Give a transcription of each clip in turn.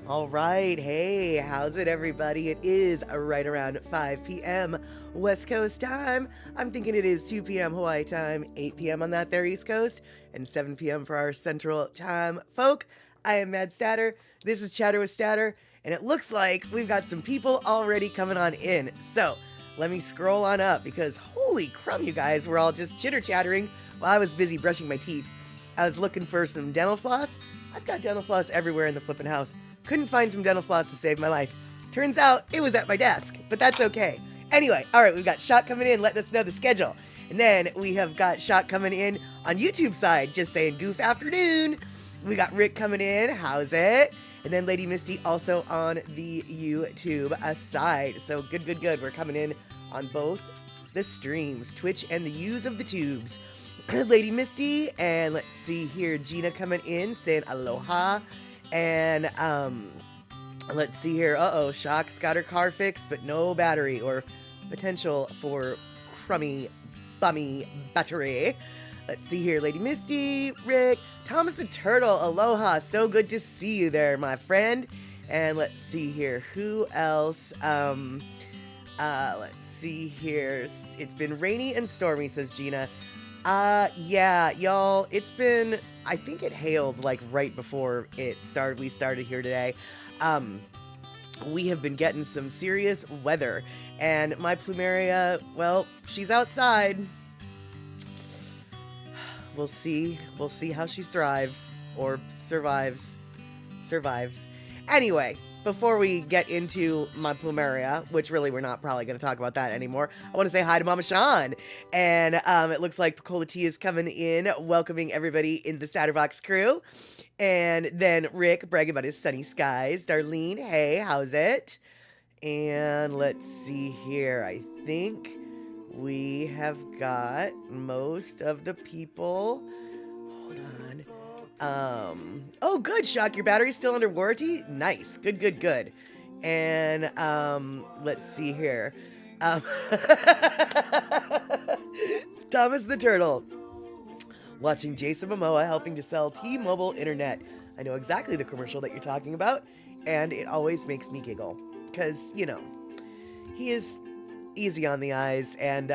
All right. Hey, how's it, everybody? It is right around 5 p.m. West Coast time. I'm thinking it is 2 p.m. Hawaii time, 8 p.m. on that there East Coast, and 7 p.m. for our Central time folk. I am Mad Statter. This is Chatter with Statter, and it looks like we've got some people already coming on in. So let me scroll on up because holy crumb, you guys, we're all just chitter-chattering while I was busy brushing my teeth. I was looking for some dental floss. I've got dental floss everywhere in the flippin' house. Couldn't find some dental floss to save my life. Turns out it was at my desk, but that's okay. Anyway, all right, we've got Shock coming in, letting us know the schedule. And then we have got Shock coming in on YouTube side, just saying goof afternoon. We got Rick coming in, how's it? And then Lady Misty also on the YouTube side. So good. We're coming in on both the streams, Twitch and the use of the tubes. Lady Misty, and let's see here, Gina coming in saying aloha. And let's see here. Shock's got her car fixed, but no battery or potential for crummy, bummy battery. Let's see here, Lady Misty, Rick, Thomas the Turtle, aloha. So good to see you there, my friend. And let's see here, who else? Let's see here. It's been rainy and stormy, says Gina. Yeah, y'all, it's been, I think it hailed like right before we started here today. We have been getting some serious weather, and my plumeria, well, she's outside. We'll see how she thrives or survives. Anyway, before we get into my plumeria, which really we're not probably going to talk about that anymore, I want to say hi to Mama Sean. And it looks like Picola T is coming in, welcoming everybody in the Satterbox crew. And then Rick bragging about his sunny skies. Darlene, hey, how's it? And let's see here. I think we have got most of the people. Hold on. Oh, good, Shock. Your battery's still under warranty? Nice. Good. And, let's see here. Thomas the Turtle. Watching Jason Momoa helping to sell T-Mobile Internet. I know exactly the commercial that you're talking about, and it always makes me giggle. Because, he is easy on the eyes, and,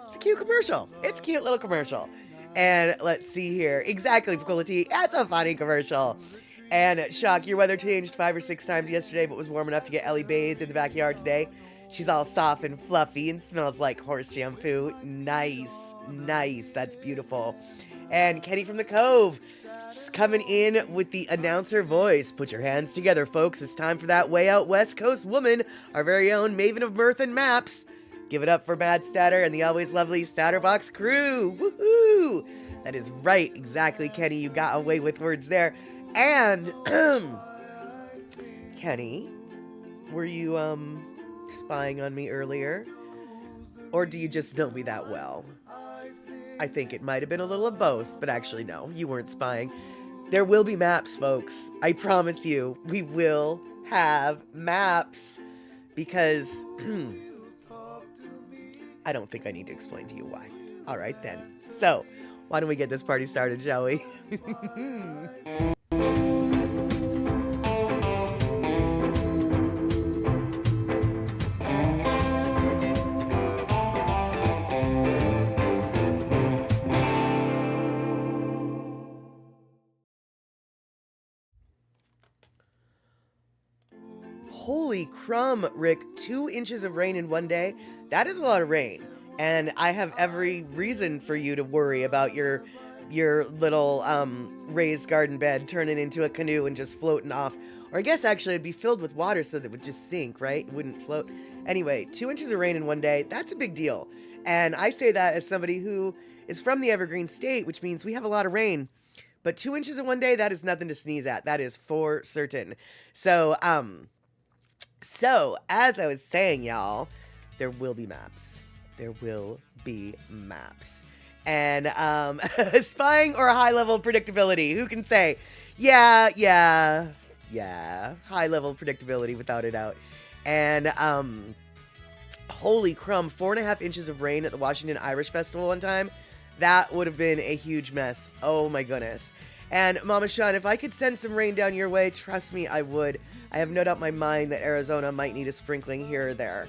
it's a cute commercial. It's a cute little commercial. And let's see here. Exactly, Picola T. That's a funny commercial. And Shock, your weather changed 5 or 6 times yesterday, but was warm enough to get Ellie bathed in the backyard today. She's all soft and fluffy and smells like horse shampoo. Nice. That's beautiful. And Kenny from the Cove is coming in with the announcer voice. Put your hands together, folks. It's time for that way out West Coast woman, our very own Maven of Mirth and Maps. Give it up for Mad Statter and the always lovely Statterbox crew. Woohoo! That is right. Exactly, Kenny. You got away with words there. And, Kenny, were you, spying on me earlier? Or do you just know me that well? I think it might have been a little of both, but actually, no, you weren't spying. There will be maps, folks. I promise you, we will have maps. Because... I don't think I need to explain to you why. All right, then. So, why don't we get this party started, shall we? Holy crumb, Rick. 2 inches of rain in one day. That is a lot of rain. And I have every reason for you to worry about your little raised garden bed turning into a canoe and just floating off. Or I guess actually it'd be filled with water so that it would just sink, right? It wouldn't float. Anyway, 2 inches of rain in one day. That's a big deal. And I say that as somebody who is from the Evergreen State, which means we have a lot of rain. But 2 inches in one day, that is nothing to sneeze at. That is for certain. So as I was saying, y'all, there will be maps. There will be maps. And spying or high level predictability, who can say? Yeah, high level predictability without a doubt. And holy crumb, 4.5 inches of rain at the Washington Irish Festival one time. That would have been a huge mess. Oh my goodness. And Mama Sean, if I could send some rain down your way, trust me, I would. I have no doubt in my mind that Arizona might need a sprinkling here or there.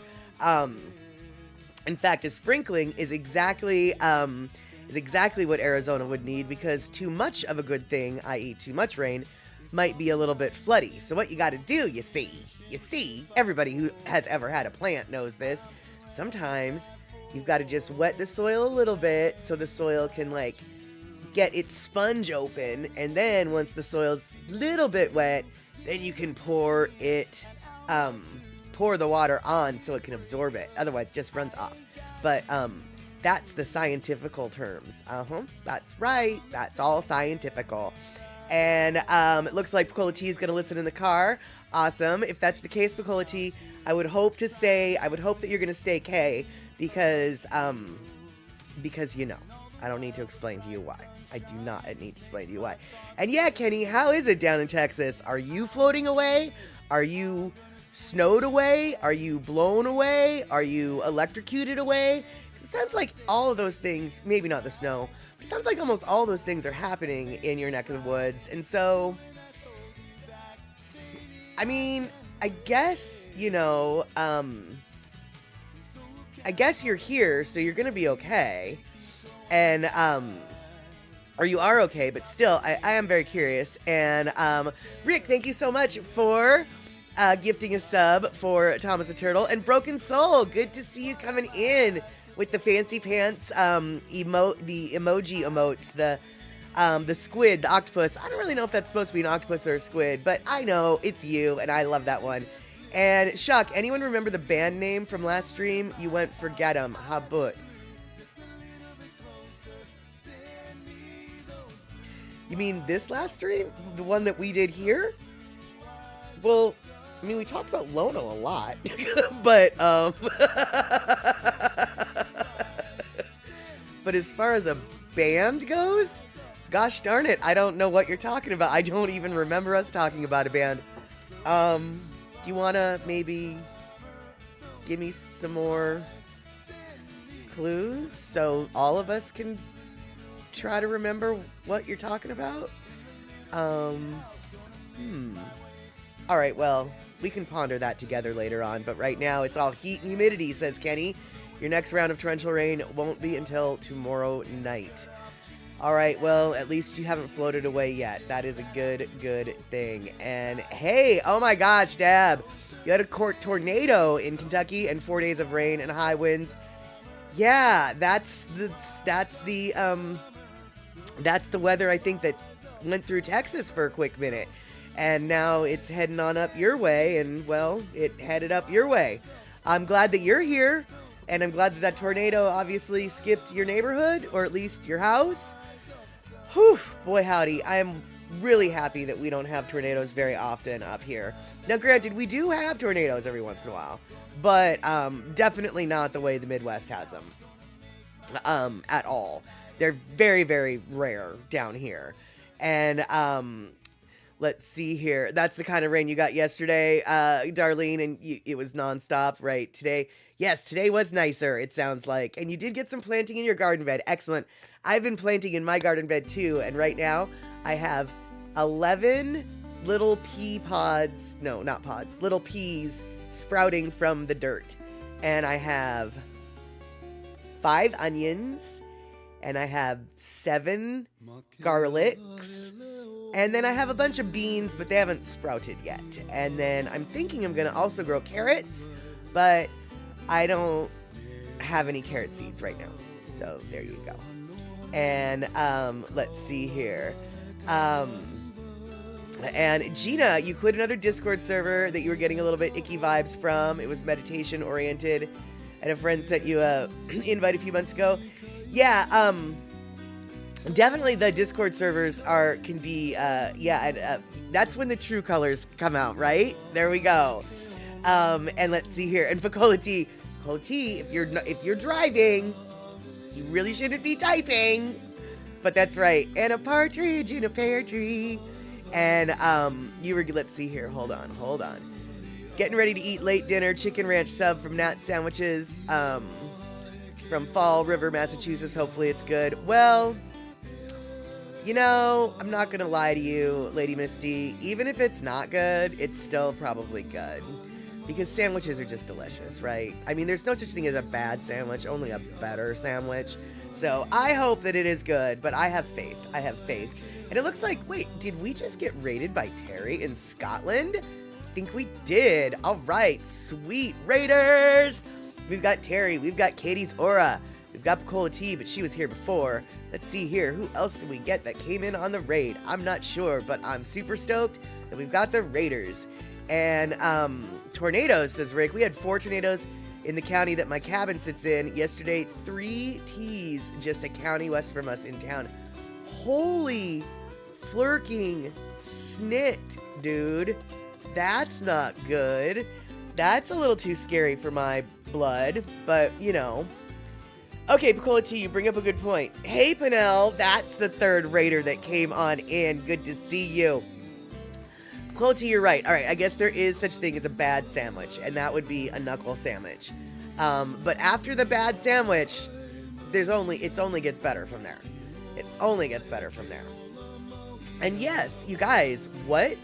In fact, a sprinkling is exactly what Arizona would need, because too much of a good thing, i.e. too much rain, might be a little bit floody. So what you got to do, you see, everybody who has ever had a plant knows this. Sometimes you've got to just wet the soil a little bit so the soil can like get its sponge open, and then once the soil's a little bit wet, then you can pour the water on so it can absorb it. Otherwise, it just runs off. But that's the scientifical terms. That's right. That's all scientifical. And it looks like Picola T is going to listen in the car. Awesome. If that's the case, Picola T, I would hope that you're going to stay K, because you know, I don't need to explain to you why. I do not need to explain to you why. And yeah, Kenny, how is it down in Texas? Are you floating away? Are you snowed away? Are you blown away? Are you electrocuted away? It sounds like all of those things, maybe not the snow, but it sounds like almost all those things are happening in your neck of the woods. And so, I mean, I guess, you know, I guess you're here, so you're going to be okay. And, or you are okay, but still, I am very curious. And, Rick, thank you so much for gifting a sub for Thomas the Turtle. And Broken Soul, good to see you coming in with the fancy pants, the emoji emotes, the squid, the octopus. I don't really know if that's supposed to be an octopus or a squid, but I know it's you, and I love that one. And Shuck, anyone remember the band name from last stream? You went Forget 'em, Habut. You mean this last stream? The one that we did here? Well, I mean, we talked about Lono a lot, but, but as far as a band goes, gosh darn it, I don't know what you're talking about. I don't even remember us talking about a band. Do you want to maybe give me some more clues so all of us can try to remember what you're talking about? All right, well, we can ponder that together later on, but right now it's all heat and humidity, says Kenny. Your next round of torrential rain won't be until tomorrow night. All right, well, at least you haven't floated away yet. That is a good thing. And hey, oh my gosh, Dab, you had a tornado in Kentucky and 4 days of rain and high winds. Yeah, that's the weather I think that went through Texas for a quick minute. And now it's heading on up your way, and, well, it headed up your way. I'm glad that you're here, and I'm glad that tornado obviously skipped your neighborhood, or at least your house. Whew, boy howdy, I am really happy that we don't have tornadoes very often up here. Now, granted, we do have tornadoes every once in a while, but definitely not the way the Midwest has them, at all. They're very, very rare down here. And, let's see here. That's the kind of rain you got yesterday, Darlene, and it was nonstop, right? Today, yes, today was nicer, it sounds like. And you did get some planting in your garden bed. Excellent. I've been planting in my garden bed too, and right now I have 11 little little peas sprouting from the dirt. And I have 5 onions, and I have 7 garlics. And then I have a bunch of beans, but they haven't sprouted yet. And then I'm thinking I'm going to also grow carrots, but I don't have any carrot seeds right now. So there you go. And let's see here. And Gina, you quit another Discord server that you were getting a little bit icky vibes from. It was meditation oriented, and a friend sent you a invite a few months ago. Yeah, definitely the Discord servers can be, that's when the true colors come out, right? There we go. And let's see here. And Picola T, if you're driving, you really shouldn't be typing. But that's right. And a partridge in a pear tree. And let's see here. Hold on. Getting ready to eat late dinner, chicken ranch sub from Nat Sandwiches, from Fall River, Massachusetts. Hopefully it's good. Well, You know, I'm not gonna lie to you, Lady Misty. Even if it's not good, it's still probably good. Because sandwiches are just delicious, right? I mean, there's no such thing as a bad sandwich, only a better sandwich. So I hope that it is good, but I have faith. I have faith. And it looks like, wait, did we just get raided by Terry in Scotland? I think we did. All right, sweet Raiders. We've got Terry, we've got Katie's Aura, we've got Picola T, but she was here before. Let's see here, who else did we get that came in on the raid? I'm not sure, but I'm super stoked that we've got the Raiders. And tornadoes, says Rick. We had 4 tornadoes in the county that my cabin sits in. Yesterday, 3 T's just a county west from us in town. Holy flirking snit, dude. That's not good. That's a little too scary for my blood, but you know. Okay, Picola T, you bring up a good point. Hey, Pinnell, that's the 3rd Raider that came on in. Good to see you. Picola T, you're right. All right, I guess there is such thing as a bad sandwich, and that would be a knuckle sandwich. But after the bad sandwich, it only gets better from there. It only gets better from there. And yes, you guys, what?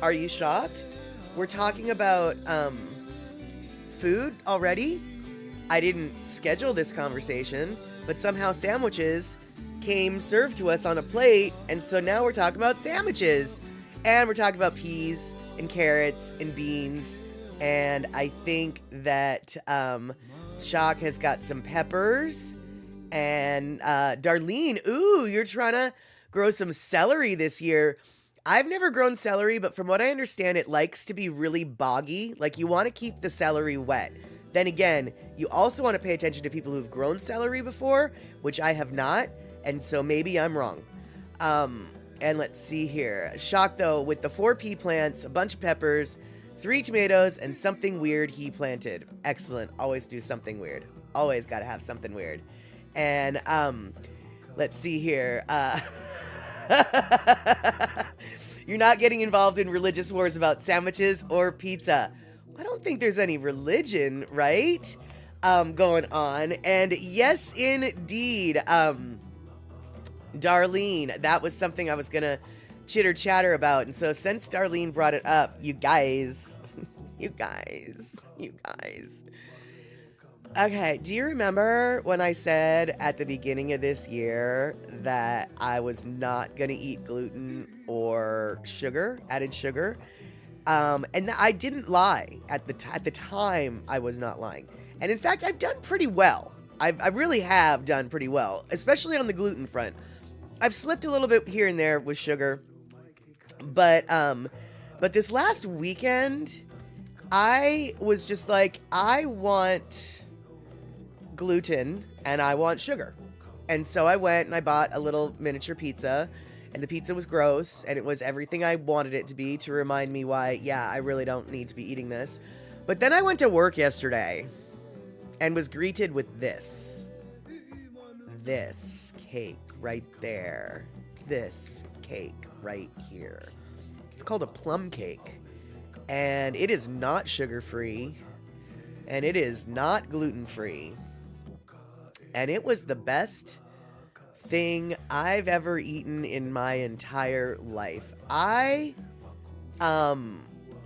Are you shocked? We're talking about food already? I didn't schedule this conversation, but somehow sandwiches came served to us on a plate, and so now we're talking about sandwiches. And we're talking about peas and carrots and beans, and I think that Shock has got some peppers, and Darlene, ooh, you're trying to grow some celery this year. I've never grown celery, but from what I understand, it likes to be really boggy. Like, you want to keep the celery wet. Then again, you also want to pay attention to people who've grown celery before, which I have not, and so maybe I'm wrong. And let's see here. Shock, though, with the 4 pea plants, a bunch of peppers, 3 tomatoes, and something weird he planted. Excellent. Always do something weird. Always got to have something weird. And let's see here. You're not getting involved in religious wars about sandwiches or pizza. I don't think there's any religion, right? Going on. And yes, indeed. Darlene, that was something I was going to chitter chatter about. And so since Darlene brought it up, you guys. Okay, do you remember when I said at the beginning of this year that I was not going to eat gluten or sugar, added sugar? And I didn't lie. At the time, I was not lying. And in fact, I've done pretty well. I really have done pretty well, especially on the gluten front. I've slipped a little bit here and there with sugar. But this last weekend, I was just like, I want gluten and I want sugar. And so I went and I bought a little miniature pizza, and the pizza was gross, and it was everything I wanted it to be to remind me why, yeah, I really don't need to be eating this. But then I went to work yesterday and was greeted with this cake right there. This cake right here. It's called a plum cake. And it is not sugar-free. And it is not gluten-free. And it was the best thing I've ever eaten in my entire life. I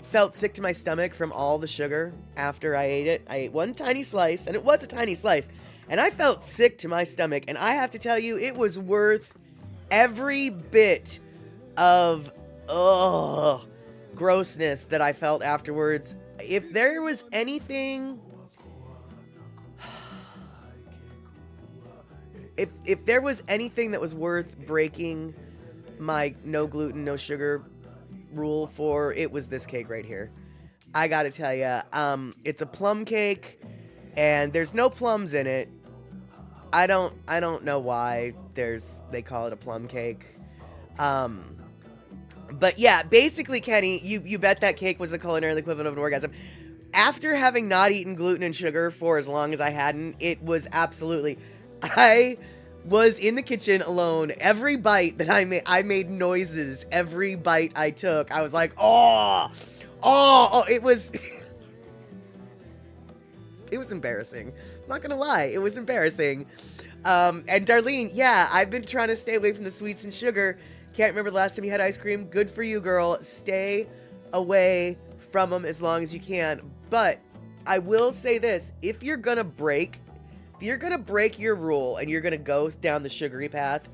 felt sick to my stomach from all the sugar after I ate it. I ate one tiny slice, and it was a tiny slice. And I felt sick to my stomach. And I have to tell you, it was worth every bit of grossness that I felt afterwards. If there was anything... If there was anything that was worth breaking my no gluten, no sugar rule for, it was this cake right here. I gotta tell you, it's a plum cake, and there's no plums in it. I don't know why they call it a plum cake. But yeah, basically, Kenny, you bet that cake was the culinary equivalent of an orgasm. After having not eaten gluten and sugar for as long as I hadn't, it was absolutely... I was in the kitchen alone. Every bite that I made noises. Every bite I took, I was like, oh, it was, it was embarrassing. I'm not gonna lie, it was embarrassing. And Darlene, yeah, I've been trying to stay away from the sweets and sugar. Can't remember the last time you had ice cream. Good for you, girl. Stay away from them as long as you can. But I will say this, if you're gonna break your rule and you're gonna go down the sugary path,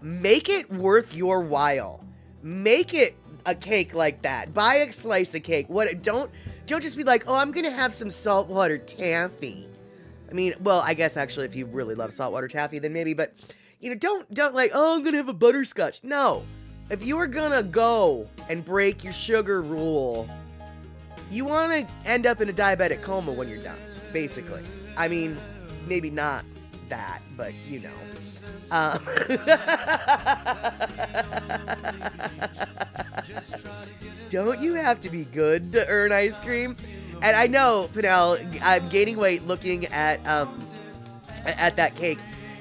make it worth your while. Make it a cake like that. Buy a slice of cake. Don't just be like, oh, I'm gonna have some saltwater taffy. I mean, well, I guess actually if you really love saltwater taffy, then maybe, but don't like, oh, I'm gonna have a butterscotch. No. If you are gonna go and break your sugar rule, you wanna end up in a diabetic coma when you're done, basically. I mean, maybe not that, but Don't you have to be good to earn ice cream? And I know, Pinnell, I'm gaining weight looking at that cake.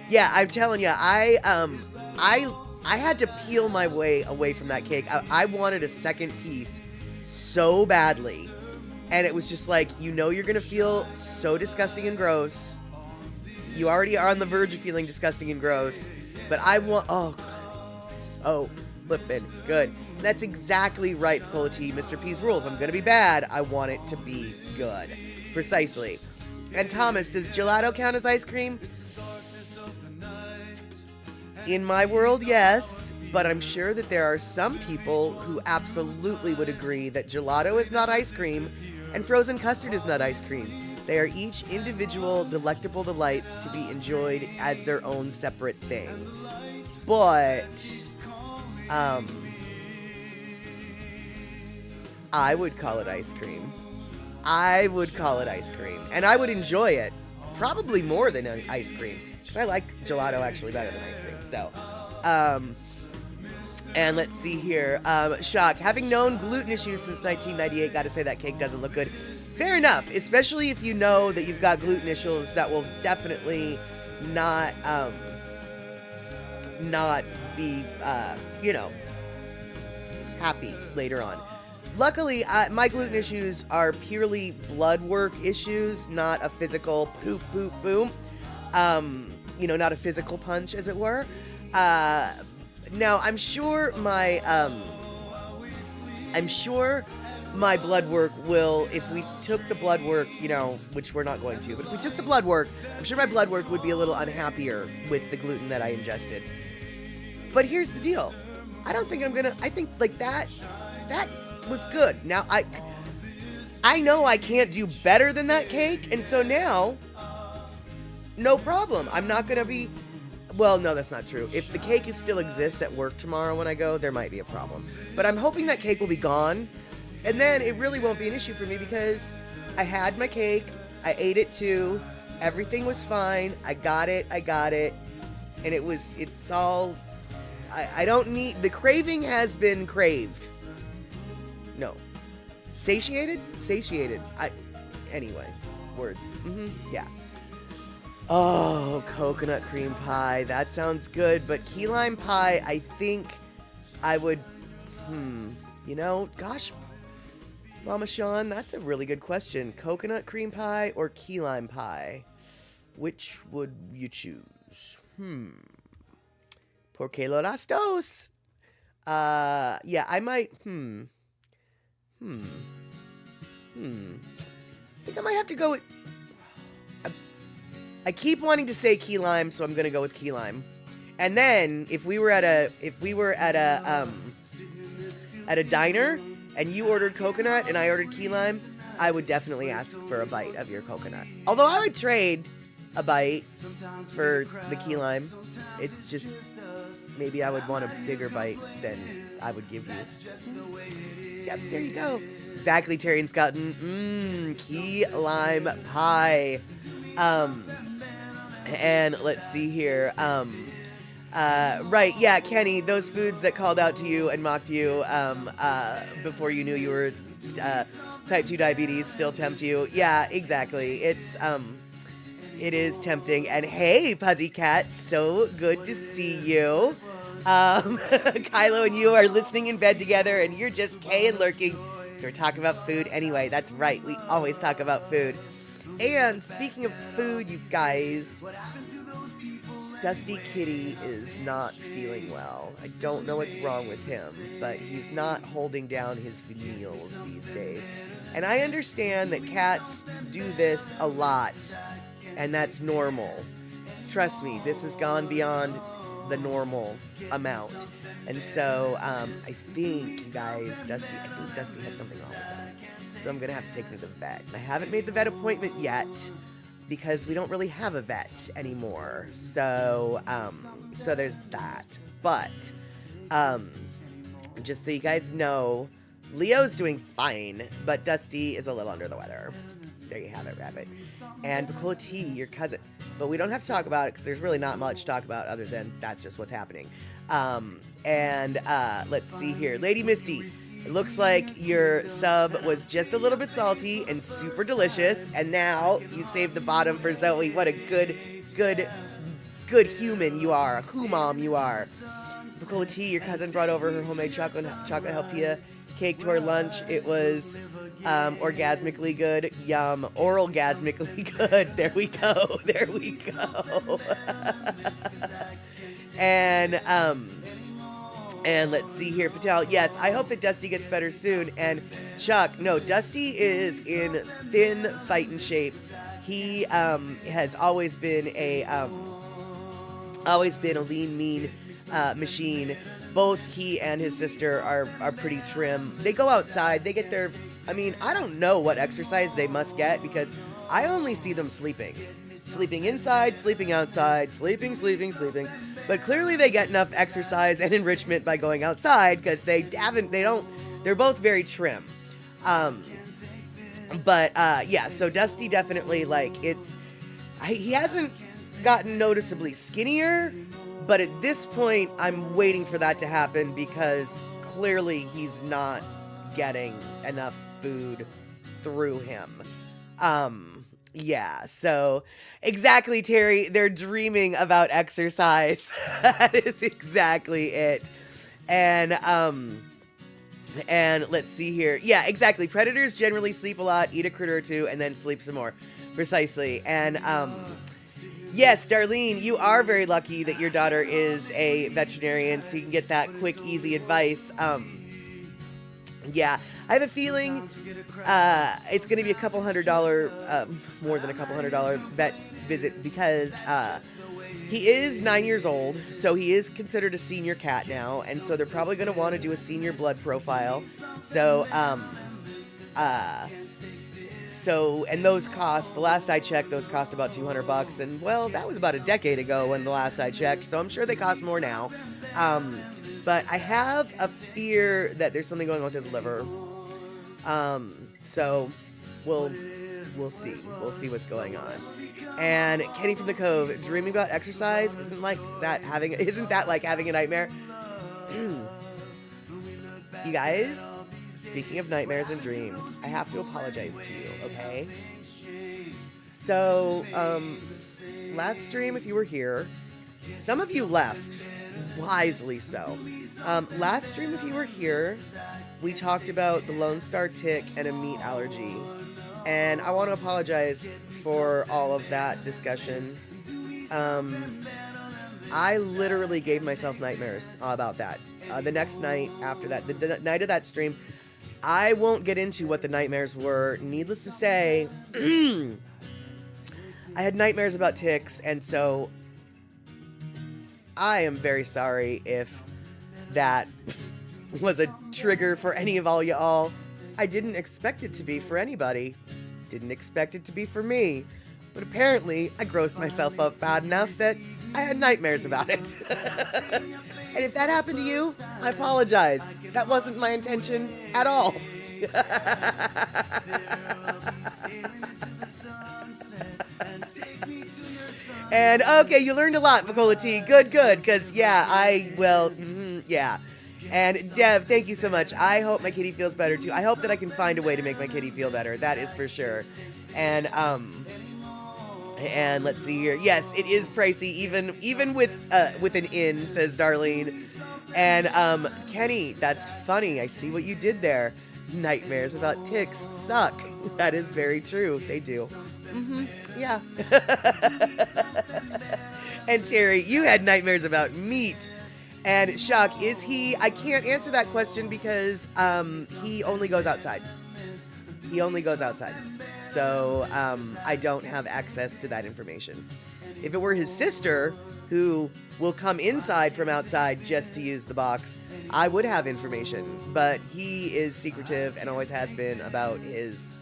Yeah, I'm telling you, I had to peel my way away from that cake. I wanted a second piece so badly. And it was just like, you're going to feel so disgusting and gross. You already are on the verge of feeling disgusting and gross. But I want, flippin', good. That's exactly right, Polity, Mr. P's rule. If I'm going to be bad, I want it to be good. Precisely. And Thomas, does gelato count as ice cream? In my world, yes. But I'm sure that there are some people who absolutely would agree that gelato is not ice cream and frozen custard is not ice cream. They are each individual, delectable delights to be enjoyed as their own separate thing. But, I would call it ice cream. I would call it ice cream. And I would enjoy it probably more than ice cream. Because I like gelato actually better than ice cream. So, and let's see here. Shock. Having known gluten issues since 1998, gotta say that cake doesn't look good. Fair enough. Especially if you know that you've got gluten issues that will definitely not be, happy later on. Luckily, my gluten issues are purely blood work issues, not a physical poop, poop, boom. Not a physical punch, as it were. Now, I'm sure my blood work will, if we took the blood work, which we're not going to, but if we took the blood work, I'm sure my blood work would be a little unhappier with the gluten that I ingested. But here's the deal. I think like that was good. Now, I know I can't do better than that cake, and so now, no problem. I'm not going to be, well, no, that's not true. If the cake still exists at work tomorrow when I go, there might be a problem. But I'm hoping that cake will be gone, and then it really won't be an issue for me because I had my cake, I ate it too, everything was fine, I got it, and it's all, I don't need, the craving has been craved. No. Satiated? Anyway, words. Yeah. Oh, coconut cream pie. That sounds good, but key lime pie, I think I would, gosh, Mama Sean, that's a really good question. Coconut cream pie or key lime pie? Which would you choose? Por que lo las dos? Yeah, I might, I think I might have to go with, I keep wanting to say key lime, so I'm gonna go with key lime. And then if we were at a diner and you ordered coconut and I ordered key lime, I would definitely ask for a bite of your coconut. Although I would trade a bite for the key lime. It's just maybe I would want a bigger bite than I would give you. Yep, there you go. Exactly, Terry and Scotton. Key lime pie. And let's see here. Right, yeah, Kenny, those foods that called out to you and mocked you before you knew you were type 2 diabetes still tempt you. Yeah, exactly. It is tempting. And hey, Puzzy Cat, so good to see you. Kylo and you are listening in bed together and you're just K and lurking. So we're talking about food anyway. That's right. We always talk about food. And speaking of food, you guys, Dusty Kitty is not feeling well. I don't know what's wrong with him, but he's not holding down his meals these days. And I understand that cats do this a lot, and that's normal. Trust me, this has gone beyond the normal amount. And so I think, you guys, Dusty has something wrong with him. So I'm going to have to take him to the vet. And I haven't made the vet appointment yet, because we don't really have a vet anymore. So there's that. But just so you guys know, Leo's doing fine, but Dusty is a little under the weather. There you have it, Rabbit. And Bacola T, your cousin. But we don't have to talk about it because there's really not much to talk about other than that's just what's happening. Let's see here. Lady Misty, it looks like your sub was just a little bit salty and super delicious, and now you saved the bottom for Zoe. What a good human you are, a mom you are. Bacola T, your cousin brought over her homemade chocolate jalapeno cake to our lunch. It was orgasmically good. Yum. Oralgasmically good. There we go. There we go. And let's see here, Patel. Yes, I hope that Dusty gets better soon. And Chuck, no, Dusty is in thin fighting shape. He has always been a lean, mean machine. Both he and his sister are pretty trim. They go outside. They get their. I mean, I don't know what exercise they must get because I only see them sleeping. Sleeping inside, sleeping outside, sleeping. But clearly they get enough exercise and enrichment by going outside because they're both very trim. So Dusty definitely, he hasn't gotten noticeably skinnier, but at this point I'm waiting for that to happen because clearly he's not getting enough food through him. Yeah, so exactly, Terry. They're dreaming about exercise. That is exactly it. And let's see here. Yeah, exactly. Predators generally sleep a lot, eat a critter or two, and then sleep some more. Precisely. And yes, Darlene, you are very lucky that your daughter is a veterinarian, so you can get that quick, easy advice. Yeah, I have a feeling it's going to be $200, more than $200 vet visit because he is 9 years old, so he is considered a senior cat now, and so they're probably going to want to do a senior blood profile. So, and those cost, the last I checked, those cost about $200, and well, that was about a decade ago when the last I checked, so I'm sure they cost more now. But I have a fear that there's something going on with his liver. So we'll see. We'll see what's going on. And Kenny from the Cove, dreaming about exercise isn't that like having a nightmare? You guys, speaking of nightmares and dreams, I have to apologize to you, okay? So, last stream, if you were here, some of you left. Wisely so. Last stream, if you were here, we talked about the Lone Star tick and a meat allergy. And I want to apologize for all of that discussion. I literally gave myself nightmares about that. The next night after that, the night of that stream, I won't get into what the nightmares were. Needless to say, I had nightmares about ticks, and so I am very sorry if that was a trigger for any of all y'all. I didn't expect it to be for anybody. Didn't expect it to be for me. But apparently, I grossed myself up bad enough that I had nightmares about it. And if that happened to you, I apologize. That wasn't my intention at all. And okay, you learned a lot, Bacola T. Good, because yeah. And Dev, thank you so much. I hope my kitty feels better too. I hope that I can find a way to make my kitty feel better. That is for sure. And let's see here. Yes, it is pricey, even with an inn, says Darlene. And Kenny, that's funny. I see what you did there. Nightmares about ticks suck. That is very true. They do. Yeah. And Terry, you had nightmares about meat. And Shock, is he? I can't answer that question because he only goes outside. He only goes outside. So I don't have access to that information. If it were his sister, who will come inside from outside just to use the box, I would have information. But he is secretive and always has been about his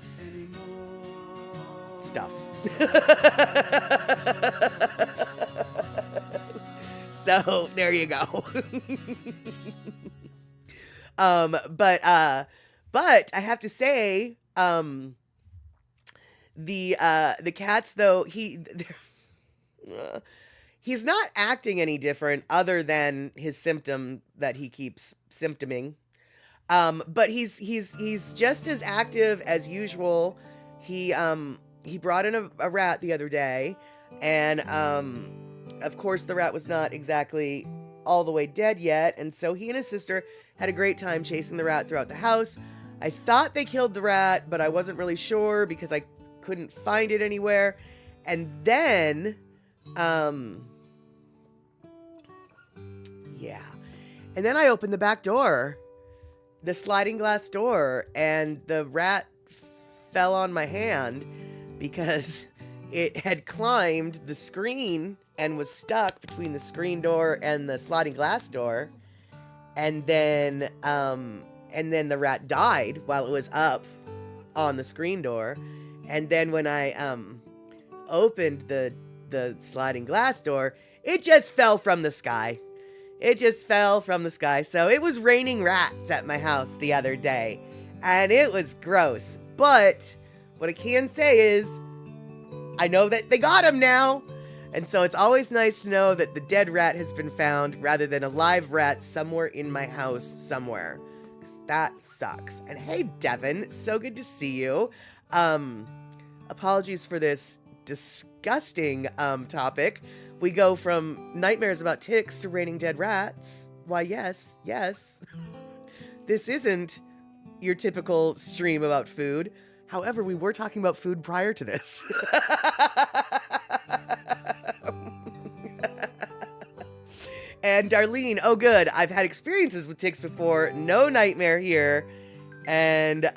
stuff. So there you go. But I have to say, the cats though, he's not acting any different other than his symptom that he keeps symptoming. But he's just as active as usual. He brought in a rat the other day, and of course the rat was not exactly all the way dead yet, and so he and his sister had a great time chasing the rat throughout the house. I thought they killed the rat, but I wasn't really sure because I couldn't find it anywhere. And then and then I opened the back door, the sliding glass door, and the rat fell on my hand because it had climbed the screen and was stuck between the screen door and the sliding glass door. And then the rat died while it was up on the screen door. And then when I opened the sliding glass door, it just fell from the sky. It just fell from the sky. So it was raining rats at my house the other day, and it was gross. But what I can say is I know that they got him now. And so it's always nice to know that the dead rat has been found rather than a live rat somewhere in my house somewhere. Because that sucks. And hey, Devin, so good to see you. Apologies for this disgusting topic. We go from nightmares about ticks to raining dead rats. Why, yes. This isn't your typical stream about food. However, we were talking about food prior to this. And Darlene, oh good, I've had experiences with ticks before. No nightmare here. And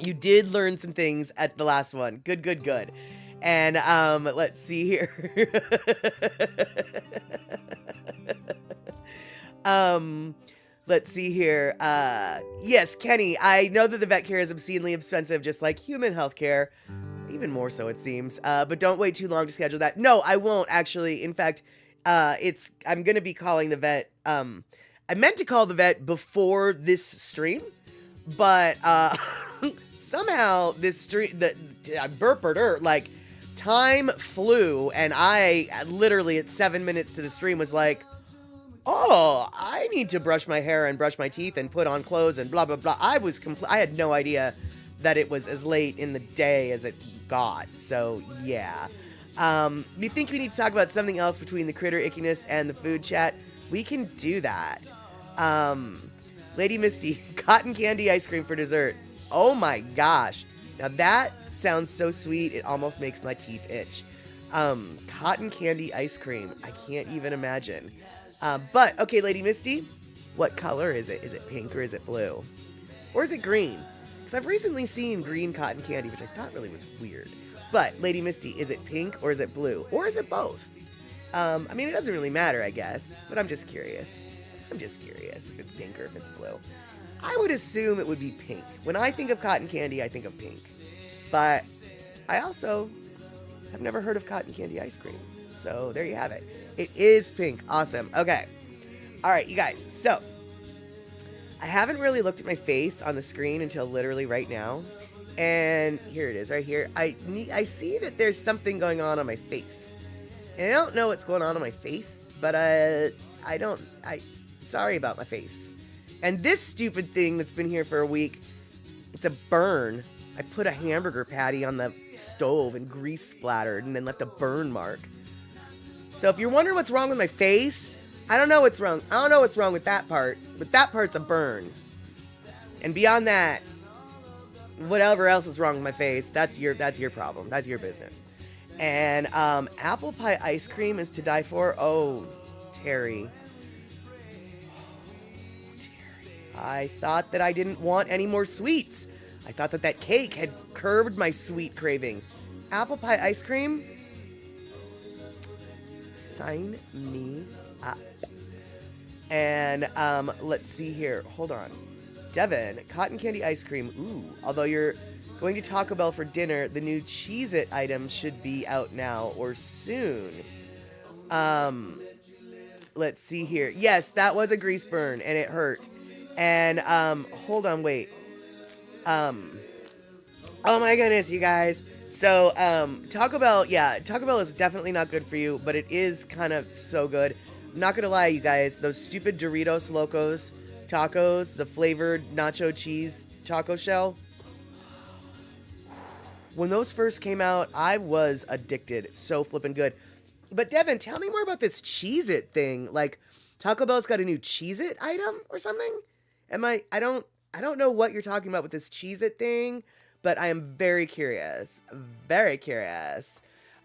you did learn some things at the last one. Good. And let's see here. Let's see here. Yes, Kenny, I know that the vet care is obscenely expensive, just like human health care. Even more so, it seems. But don't wait too long to schedule that. No, I won't, actually. In fact, I'm going to be calling the vet. I meant to call the vet before this stream, but somehow this stream, like, time flew, and I literally at 7 minutes to the stream was like, oh, I need to brush my hair and brush my teeth and put on clothes and blah, blah, blah. I had no idea that it was as late in the day as it got. So, yeah. You think we need to talk about something else between the critter ickiness and the food chat? We can do that. Lady Misty, cotton candy ice cream for dessert. Oh my gosh. Now that sounds so sweet, it almost makes my teeth itch. Cotton candy ice cream. I can't even imagine. But, okay, Lady Misty, what color is it? Is it pink or is it blue? Or is it green? Because I've recently seen green cotton candy, which I thought really was weird. But, Lady Misty, is it pink or is it blue? Or is it both? I mean, it doesn't really matter, I guess. But I'm just curious. If it's pink or if it's blue. I would assume it would be pink. When I think of cotton candy, I think of pink. But I also have never heard of cotton candy ice cream. So there you have it. It is pink. Awesome. Okay. All right, you guys. So I haven't really looked at my face on the screen until literally right now. And here it is right here. I see that there's something going on my face. And I don't know what's going on my face, but sorry about my face. And this stupid thing that's been here for a week, it's a burn. I put a hamburger patty on the stove and grease splattered and then left a burn mark. So if you're wondering what's wrong with my face, I don't know what's wrong. I don't know what's wrong with that part, but that part's a burn. And beyond that, whatever else is wrong with my face, that's your problem. That's your business. And apple pie ice cream is to die for. Oh, Terry. I thought that I didn't want any more sweets. I thought that cake had curbed my sweet craving. Apple pie ice cream? Sign me up. And let's see here. Hold on. Devin, cotton candy ice cream. Ooh, although you're going to Taco Bell for dinner, the new Cheez-It items should be out now or soon. Let's see here. Yes, that was a grease burn and it hurt. And hold on, wait. Oh my goodness, you guys. So Taco Bell, yeah, Taco Bell is definitely not good for you, but it is kind of so good. I'm not gonna lie, you guys, those stupid Doritos Locos tacos, the flavored nacho cheese taco shell. When those first came out, I was addicted. It's so flippin' good. But Devin, tell me more about this Cheez-It thing. Like, Taco Bell's got a new Cheez-It item or something? I don't know what you're talking about with this Cheez-It thing, but I am very curious. Very curious.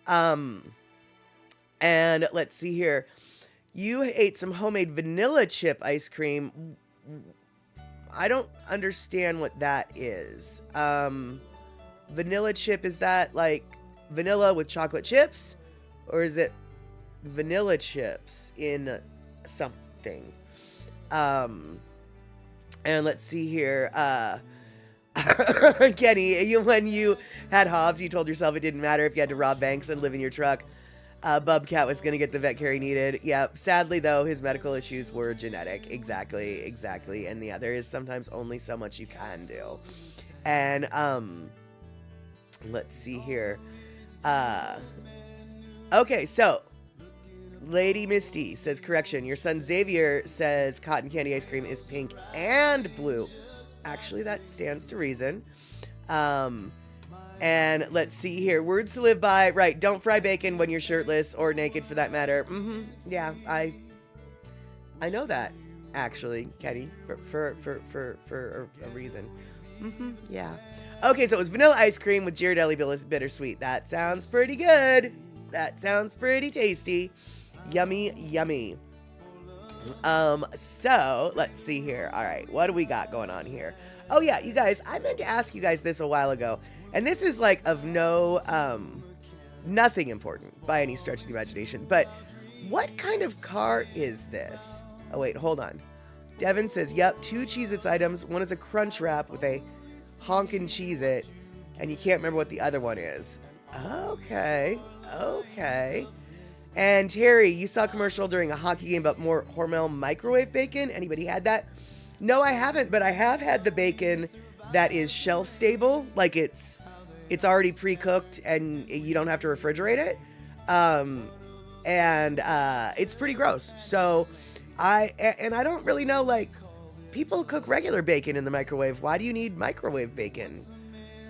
And let's see here. You ate some homemade vanilla chip ice cream. I don't understand what that is. Vanilla chip, is that like vanilla with chocolate chips? Or is it vanilla chips in something? And let's see here. Kenny, when you had Hobbs, you told yourself it didn't matter if you had to rob banks and live in your truck. Bubcat was going to get the vet care he needed. Yeah, sadly, though, his medical issues were genetic. Exactly. And yeah, there is sometimes only so much you can do. And, let's see here. Okay, so Lady Misty says, correction, your son Xavier says cotton candy ice cream is pink and blue. Actually, that stands to reason. And let's see here. Words to live by. Right, don't fry bacon when you're shirtless or naked for that matter. Yeah, I know that, actually, Kenny, for a reason. Yeah. Okay, so it was vanilla ice cream with Ghirardelli bittersweet. That sounds pretty good. That sounds pretty tasty. Yummy, yummy. So let's see here. All right, what do we got going on here? Oh yeah, you guys, I meant to ask you guys this a while ago, and this is like of no, nothing important by any stretch of the imagination, but what kind of car is this? Oh wait, hold on. Devin says, yep, 2 Cheez-Its items. One is a Crunch Wrap with a honkin' Cheez-It, and you can't remember what the other one is. Okay. And Terry, you saw a commercial during a hockey game about more Hormel microwave bacon. Anybody had that? No, I haven't, but I have had the bacon that is shelf stable. Like it's already pre-cooked and you don't have to refrigerate it. And it's pretty gross. So I don't really know, like, people cook regular bacon in the microwave. Why do you need microwave bacon?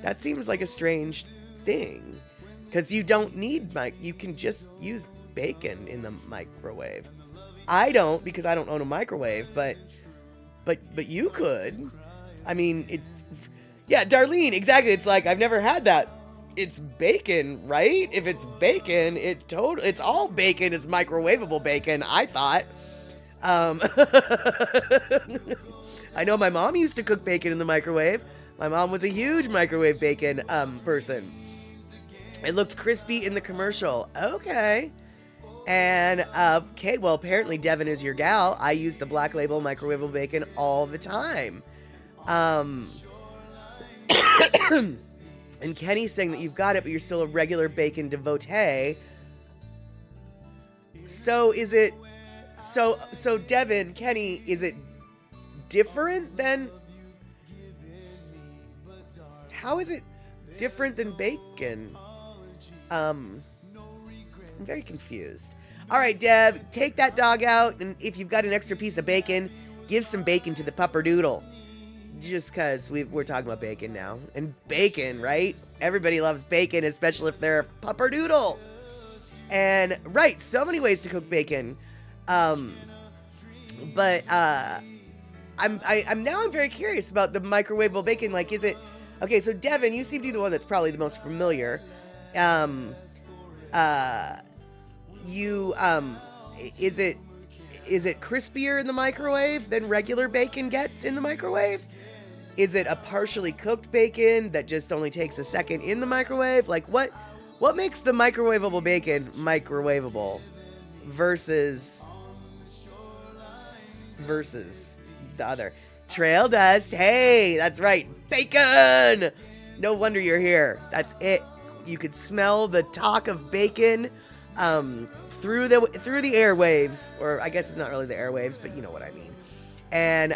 That seems like a strange thing. Because you don't need you can just use bacon in the microwave. I don't, because I don't own a microwave, but you could. I mean, yeah, Darlene, exactly. It's like, I've never had that. It's bacon, right? If it's bacon, it's all bacon is microwavable bacon, I thought. I know my mom used to cook bacon in the microwave. My mom was a huge microwave bacon person. It looked crispy in the commercial. Okay. And, okay, well, apparently Devin is your gal. I use the Black Label microwavable bacon all the time. And Kenny's saying that you've got it, but you're still a regular bacon devotee. So is it, so Devin, Kenny, is it different than, how is it different than bacon? I'm very confused. All right, Deb, take that dog out, and if you've got an extra piece of bacon, give some bacon to the pupperdoodle. Just because we're talking about bacon now. And bacon, right? Everybody loves bacon, especially if they're a pupperdoodle. And, right, so many ways to cook bacon. I'm very curious about the microwavable bacon. Like, is it... Okay, so Devin, you seem to be the one that's probably the most familiar. You is it crispier in the microwave than regular bacon gets in the microwave? Is it a partially cooked bacon that just only takes a second in the microwave? Like what makes the microwavable bacon microwavable versus the other? Trail dust. Hey, that's right. Bacon. No wonder you're here. That's it. You could smell the talk of bacon through the airwaves, or I guess it's not really the airwaves, but you know what I mean. And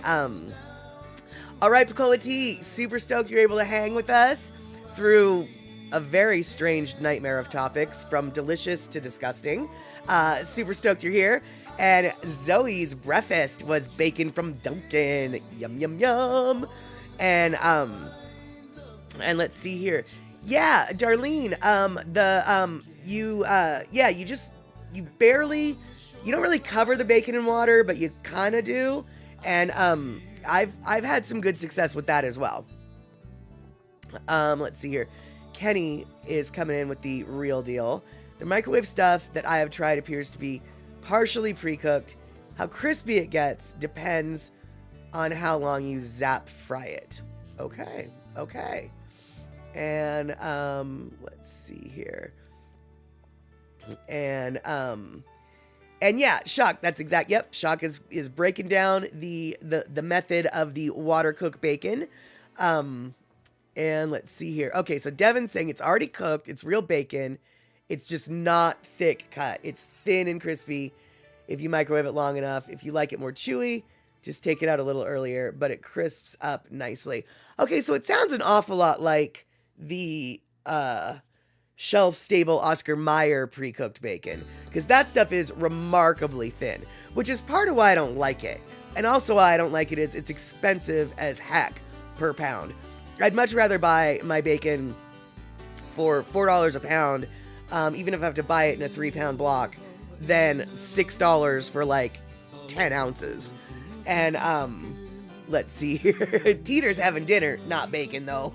all right, Picola T, super stoked you're able to hang with us through a very strange nightmare of topics, from delicious to disgusting. Super stoked you're here. And Zoe's breakfast was bacon from Dunkin'. Yum, yum, yum. And let's see here. Yeah, Darlene, you don't really cover the bacon in water, but you kind of do. And I've had some good success with that as well. Let's see here. Kenny is coming in with the real deal. The microwave stuff that I have tried appears to be partially pre-cooked. How crispy it gets depends on how long you zap fry it. Okay. And let's see here. And yeah, Shock, that's exact. Yep, Shock is breaking down the method of the water cook bacon. And let's see here. Okay, so Devin's saying it's already cooked. It's real bacon. It's just not thick cut. It's thin and crispy if you microwave it long enough. If you like it more chewy, just take it out a little earlier, but it crisps up nicely. Okay, so it sounds an awful lot like the shelf-stable Oscar Mayer pre-cooked bacon, because that stuff is remarkably thin, which is part of why I don't like it. And also why I don't like it is it's expensive as heck per pound. I'd much rather buy my bacon for $4 a pound, even if I have to buy it in a 3-pound block, than $6 for like 10 ounces. And let's see here. Teeter's having dinner, not bacon though.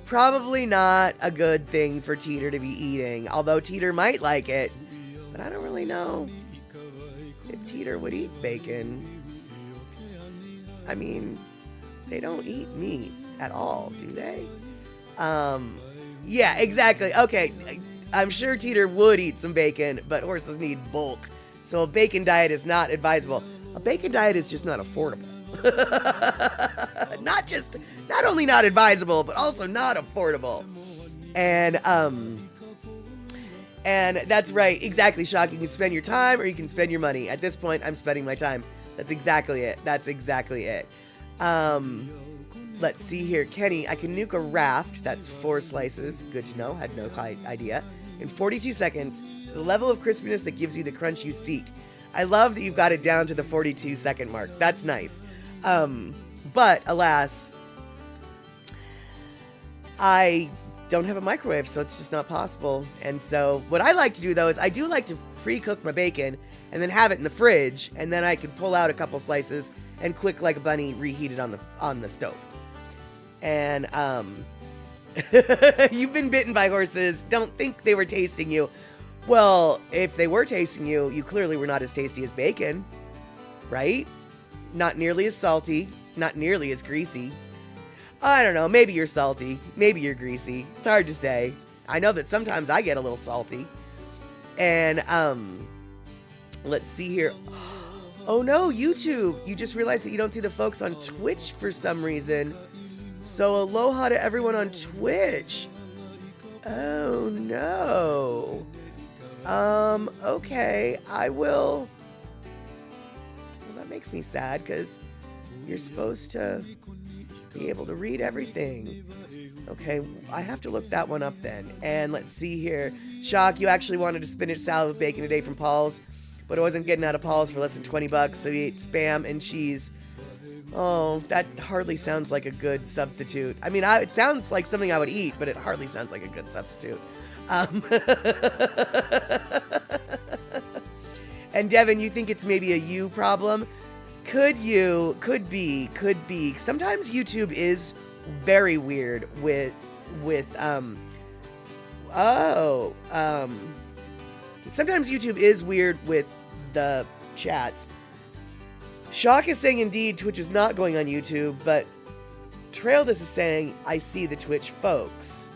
Probably not a good thing for Teeter to be eating, although Teeter might like it, but I don't really know if Teeter would eat bacon. I mean, they don't eat meat at all, do they? Yeah, exactly. Okay, I'm sure Teeter would eat some bacon, but horses need bulk, so a bacon diet is not advisable. A bacon diet is just not affordable. Not only not advisable, but also not affordable. And that's right, exactly, Shock. You can spend your time or you can spend your money. At this point, I'm spending my time. That's exactly it. Let's see here. Kenny, I can nuke a raft. That's 4 slices. Good to know. Had no idea. In 42 seconds, to the level of crispiness that gives you the crunch you seek. I love that you've got it down to the 42-second mark. That's nice. But alas, I don't have a microwave, so it's just not possible. And so what I like to do, though, is I do like to pre-cook my bacon and then have it in the fridge, and then I can pull out a couple slices and quick like a bunny reheat it on the stove. And you've been bitten by horses. Don't think they were tasting you. Well, if they were tasting you, you clearly were not as tasty as bacon, right? Not nearly as salty, not nearly as greasy. I don't know, maybe you're salty, maybe you're greasy. It's hard to say. I know that sometimes I get a little salty. And let's see here. Oh no, YouTube. You just realized that you don't see the folks on Twitch for some reason. So aloha to everyone on Twitch. Oh no. Okay, I will. Well, that makes me sad because you're supposed to be able to read everything. Okay, I have to look that one up then. And let's see here. Shock, you actually wanted a spinach salad with bacon today from Paul's, but I wasn't getting out of Paul's for less than $20, so he ate Spam and cheese. Oh, that hardly sounds like a good substitute. I mean, it sounds like something I would eat, but it hardly sounds like a good substitute. And Devin, you think it's maybe a you problem? Could be. Sometimes YouTube is very weird with with sometimes YouTube is weird with the chats. Shock is saying indeed Twitch is not going on YouTube, but Trail This is saying I see the Twitch folks.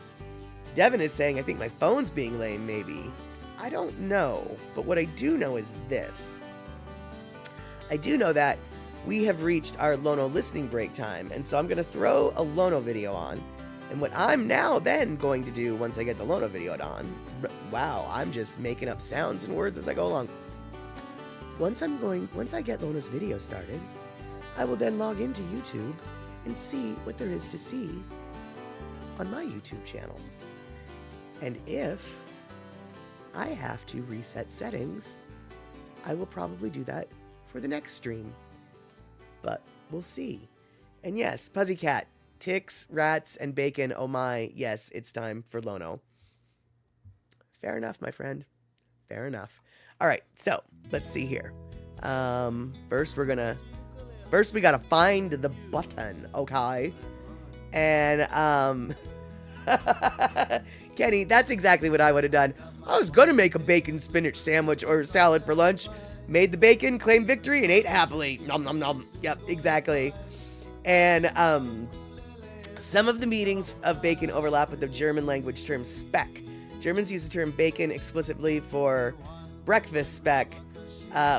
Devin is saying I think my phone's being lame maybe. I don't know, but what I do know is this. I do know that we have reached our Lono listening break time, and so I'm going to throw a Lono video on. And what I'm now then going to do once I get the Lono video on, wow, I'm just making up sounds and words as I go along. Once I get Lono's video started, I will then log into YouTube and see what there is to see on my YouTube channel. And if I have to reset settings, I will probably do that for the next stream. But we'll see. And yes, Puzzycat, ticks, rats, and bacon, oh my, yes, it's time for Lono. Fair enough, my friend. Fair enough. All right, so let's see here. First we gotta find the button, okay? And Kenny, that's exactly what I would have done. I was gonna make a bacon spinach sandwich or salad for lunch. Made the bacon, claimed victory, and ate happily. Nom nom nom. Yep, exactly. And some of the meanings of bacon overlap with the German language term speck. Germans use the term bacon explicitly for breakfast speck,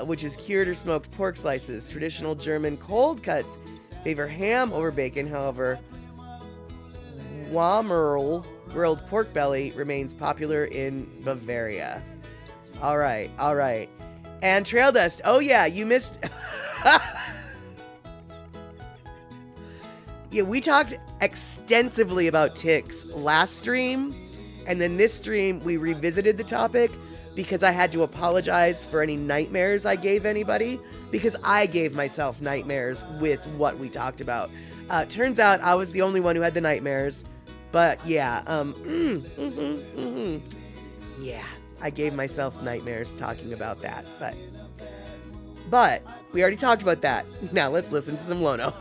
which is cured or smoked pork slices. Traditional German cold cuts favor ham over bacon. However, Wammerl, grilled pork belly, remains popular in Bavaria. All right, all right. And Trail Dust, oh yeah, you missed... Yeah, we talked extensively about ticks last stream, and then this stream we revisited the topic because I had to apologize for any nightmares I gave anybody, because I gave myself nightmares with what we talked about. Turns out I was the only one who had the nightmares, but yeah, yeah, I gave myself nightmares talking about that, but we already talked about that. Now let's listen to some Lono.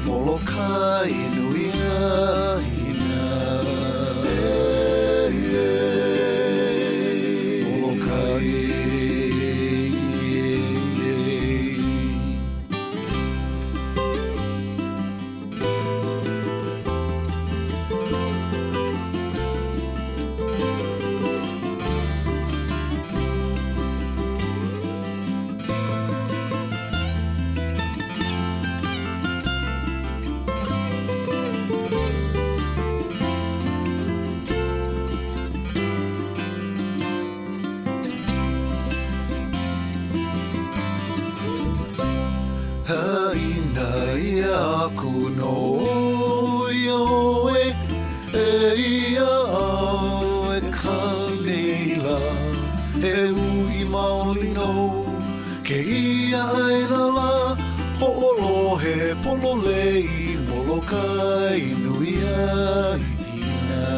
Molokai nuia hina o yo e ia au e kaneila e ui maoli no ke ia ai la la ho'olo he pololei Molokai nui a Hina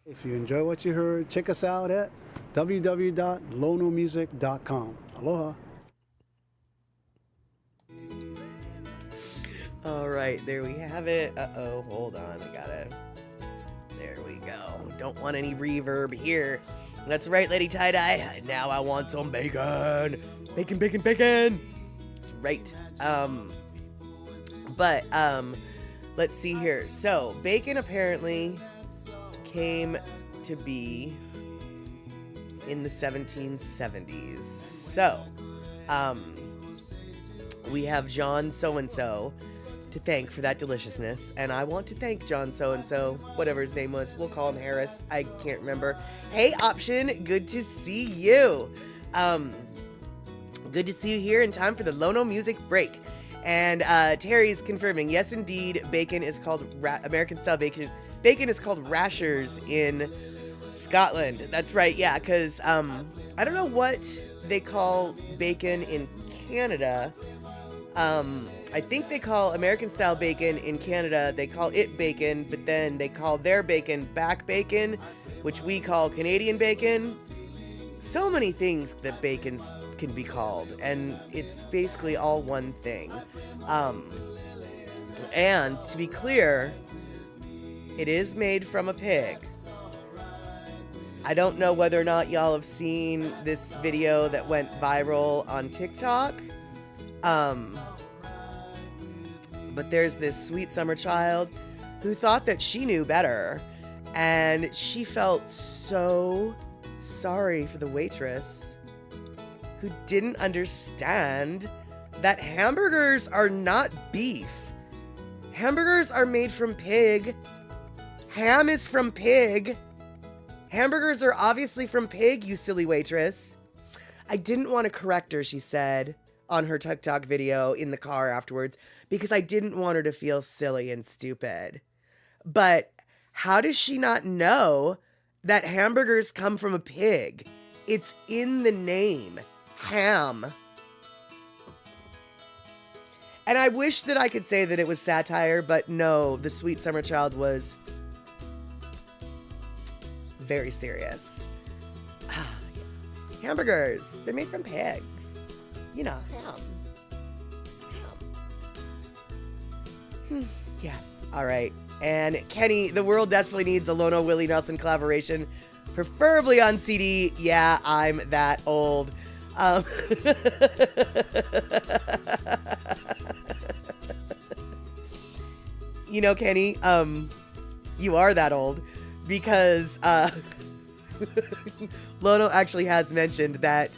If you enjoy what you heard, check us out at www.LonoMusic.com. Aloha. All right, there we have it. Uh-oh, hold on, I got it. There we go. Don't want any reverb here. That's right, Lady Tie-Dye. Now I want some bacon. Bacon, bacon, bacon. That's right. Let's see here. So, bacon apparently came to be in the 1770s. So, we have John so-and-so to thank for that deliciousness, and I want to thank John so-and-so, whatever his name was. We'll call him Harris. I can't remember. Hey, Option, good to see you. Good to see you here in time for the LonoMusic break. And Terry's confirming, yes, indeed, bacon is called American-style bacon. Bacon is called rashers in Scotland. That's right, yeah, because I don't know what they call bacon in Canada. I think they call American-style bacon in Canada, they call it bacon, but then they call their bacon back bacon, which we call Canadian bacon. So many things that bacons can be called, and it's basically all one thing. And to be clear, it is made from a pig. I don't know whether or not y'all have seen this video that went viral on TikTok. But there's this sweet summer child who thought that she knew better. And she felt so sorry for the waitress who didn't understand that hamburgers are not beef. Hamburgers are made from pig. Ham is from pig. Hamburgers are obviously from pig, you silly waitress. I didn't want to correct her, she said on her TikTok video in the car afterwards, because I didn't want her to feel silly and stupid. But how does she not know that hamburgers come from a pig? It's in the name, ham. And I wish that I could say that it was satire, but no, the sweet summer child was very serious. Hamburgers, they're made from pigs. You know, ham. Yeah, all right. And Kenny, the world desperately needs a Lono Willie Nelson collaboration, preferably on CD. Yeah, I'm that old. You know, Kenny, you are that old, because Lono actually has mentioned that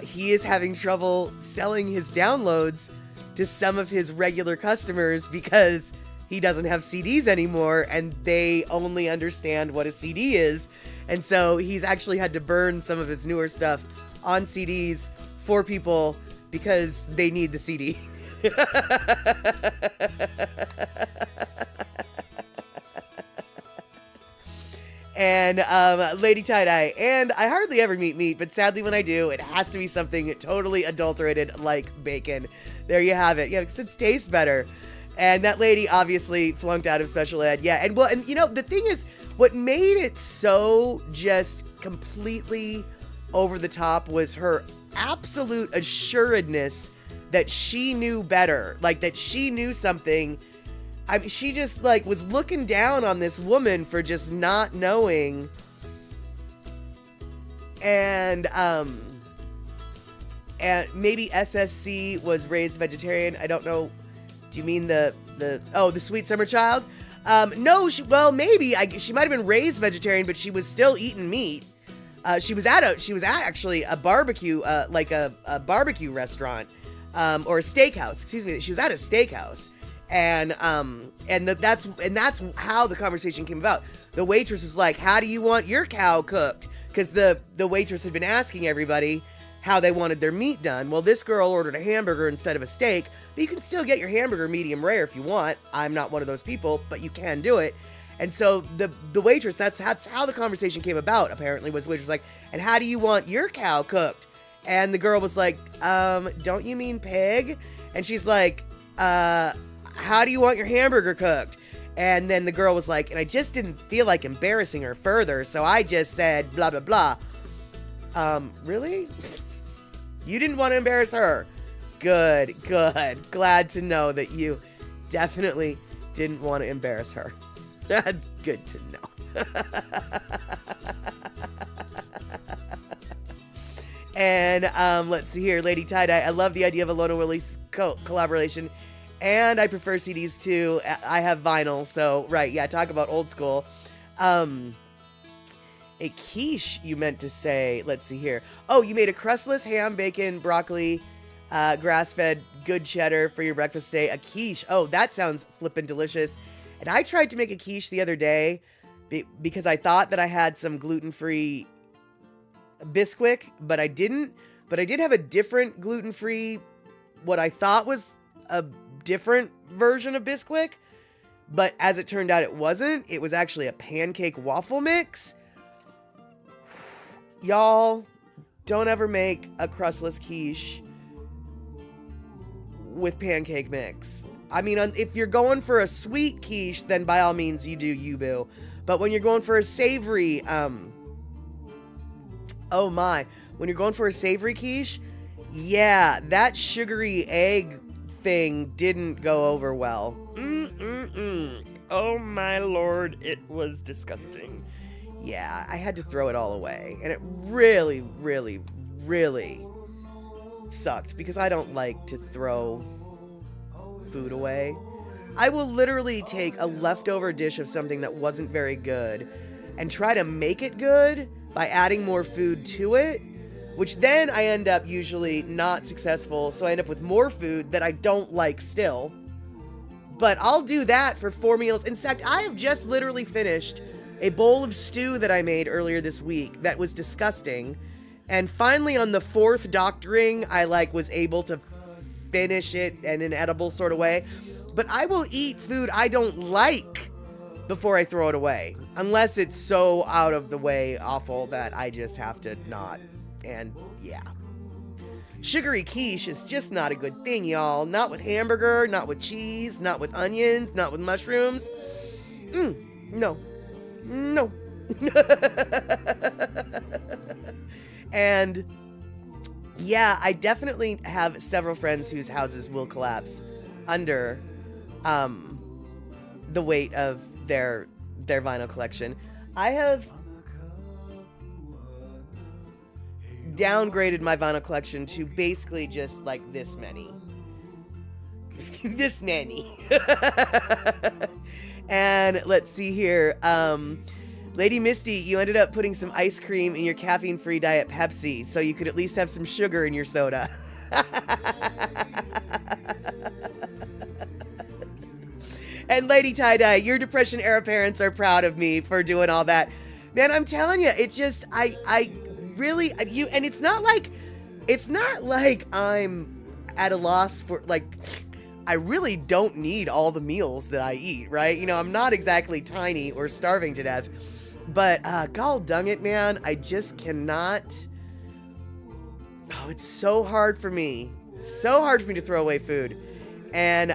he is having trouble selling his downloads to some of his regular customers because he doesn't have CDs anymore and they only understand what a CD is. And so he's actually had to burn some of his newer stuff on CDs for people because they need the CD. and Lady Tie-Dye. And I hardly ever eat meat, but sadly when I do, it has to be something totally adulterated like bacon. There you have it. Yeah, because it tastes better. And that lady obviously flunked out of special ed. Yeah, and well, and you know, the thing is, what made it so just completely over the top was her absolute assuredness that she knew better, like that she knew something. I mean, she just like was looking down on this woman for just not knowing. And maybe SSC was raised vegetarian. I don't know. Do you mean the Sweet Summer Child? No, maybe she might have been raised vegetarian, but she was still eating meat. She was at actually a barbecue, like a barbecue restaurant, or a steakhouse. Excuse me. She was at a steakhouse, and that's how the conversation came about. The waitress was like, "How do you want your cow cooked?" Because the waitress had been asking everybody how they wanted their meat done. Well, this girl ordered a hamburger instead of a steak, but you can still get your hamburger medium rare if you want. I'm not one of those people, but you can do it. And so the waitress, that's how the conversation came about, apparently, was the waitress was like, "And how do you want your cow cooked?" And the girl was like, "Don't you mean pig?" And she's like, "How do you want your hamburger cooked?" And then the girl was like, and I just didn't feel like embarrassing her further, so I just said, blah, blah, blah. Really? You didn't want to embarrass her? Good. Glad to know that you definitely didn't want to embarrass her. That's good to know. And let's see here, Lady Tie-Dye. I love the idea of a Lono Willie's collaboration, and I prefer CDs too. I have vinyl, so right, yeah. Talk about old school. A quiche, you meant to say. Let's see here. Oh, you made a crustless ham, bacon, broccoli, grass-fed, good cheddar for your breakfast today. A quiche. Oh, that sounds flippin' delicious. And I tried to make a quiche the other day because I thought that I had some gluten-free Bisquick, but I didn't. But I did have a different gluten-free, what I thought was a different version of Bisquick. But as it turned out, it wasn't. It was actually a pancake waffle mix. Y'all, don't ever make a crustless quiche with pancake mix. I mean, if you're going for a sweet quiche, then by all means you do you, boo. But when you're going for a savory, oh my, when you're going for a savory quiche, yeah, that sugary egg thing didn't go over well. Oh my lord, it was disgusting. Yeah, I had to throw it all away. And it really, really, really sucked because I don't like to throw food away. I will literally take a leftover dish of something that wasn't very good and try to make it good by adding more food to it, which then I end up usually not successful, so I end up with more food that I don't like still. But I'll do that for 4 meals. In fact, I have just literally finished a bowl of stew that I made earlier this week that was disgusting. And finally on the 4th doctoring, I was able to finish it in an edible sort of way. But I will eat food I don't like before I throw it away. Unless it's so out of the way awful that I just have to not. And yeah. Sugary quiche is just not a good thing, y'all. Not with hamburger, not with cheese, not with onions, not with mushrooms. No. And yeah, I definitely have several friends whose houses will collapse under the weight of their vinyl collection. I have downgraded my vinyl collection to basically just like this many. This many. And let's see here. Lady Misty, you ended up putting some ice cream in your caffeine-free Diet Pepsi, so you could at least have some sugar in your soda. And Lady Tie-Dye, your Depression-era parents are proud of me for doing all that. Man, I'm telling you, it just, I really, and it's not like I'm at a loss for, I really don't need all the meals that I eat, right? You know, I'm not exactly tiny or starving to death. But gall dang it, man, I just cannot. Oh, it's so hard for me. So hard for me to throw away food. And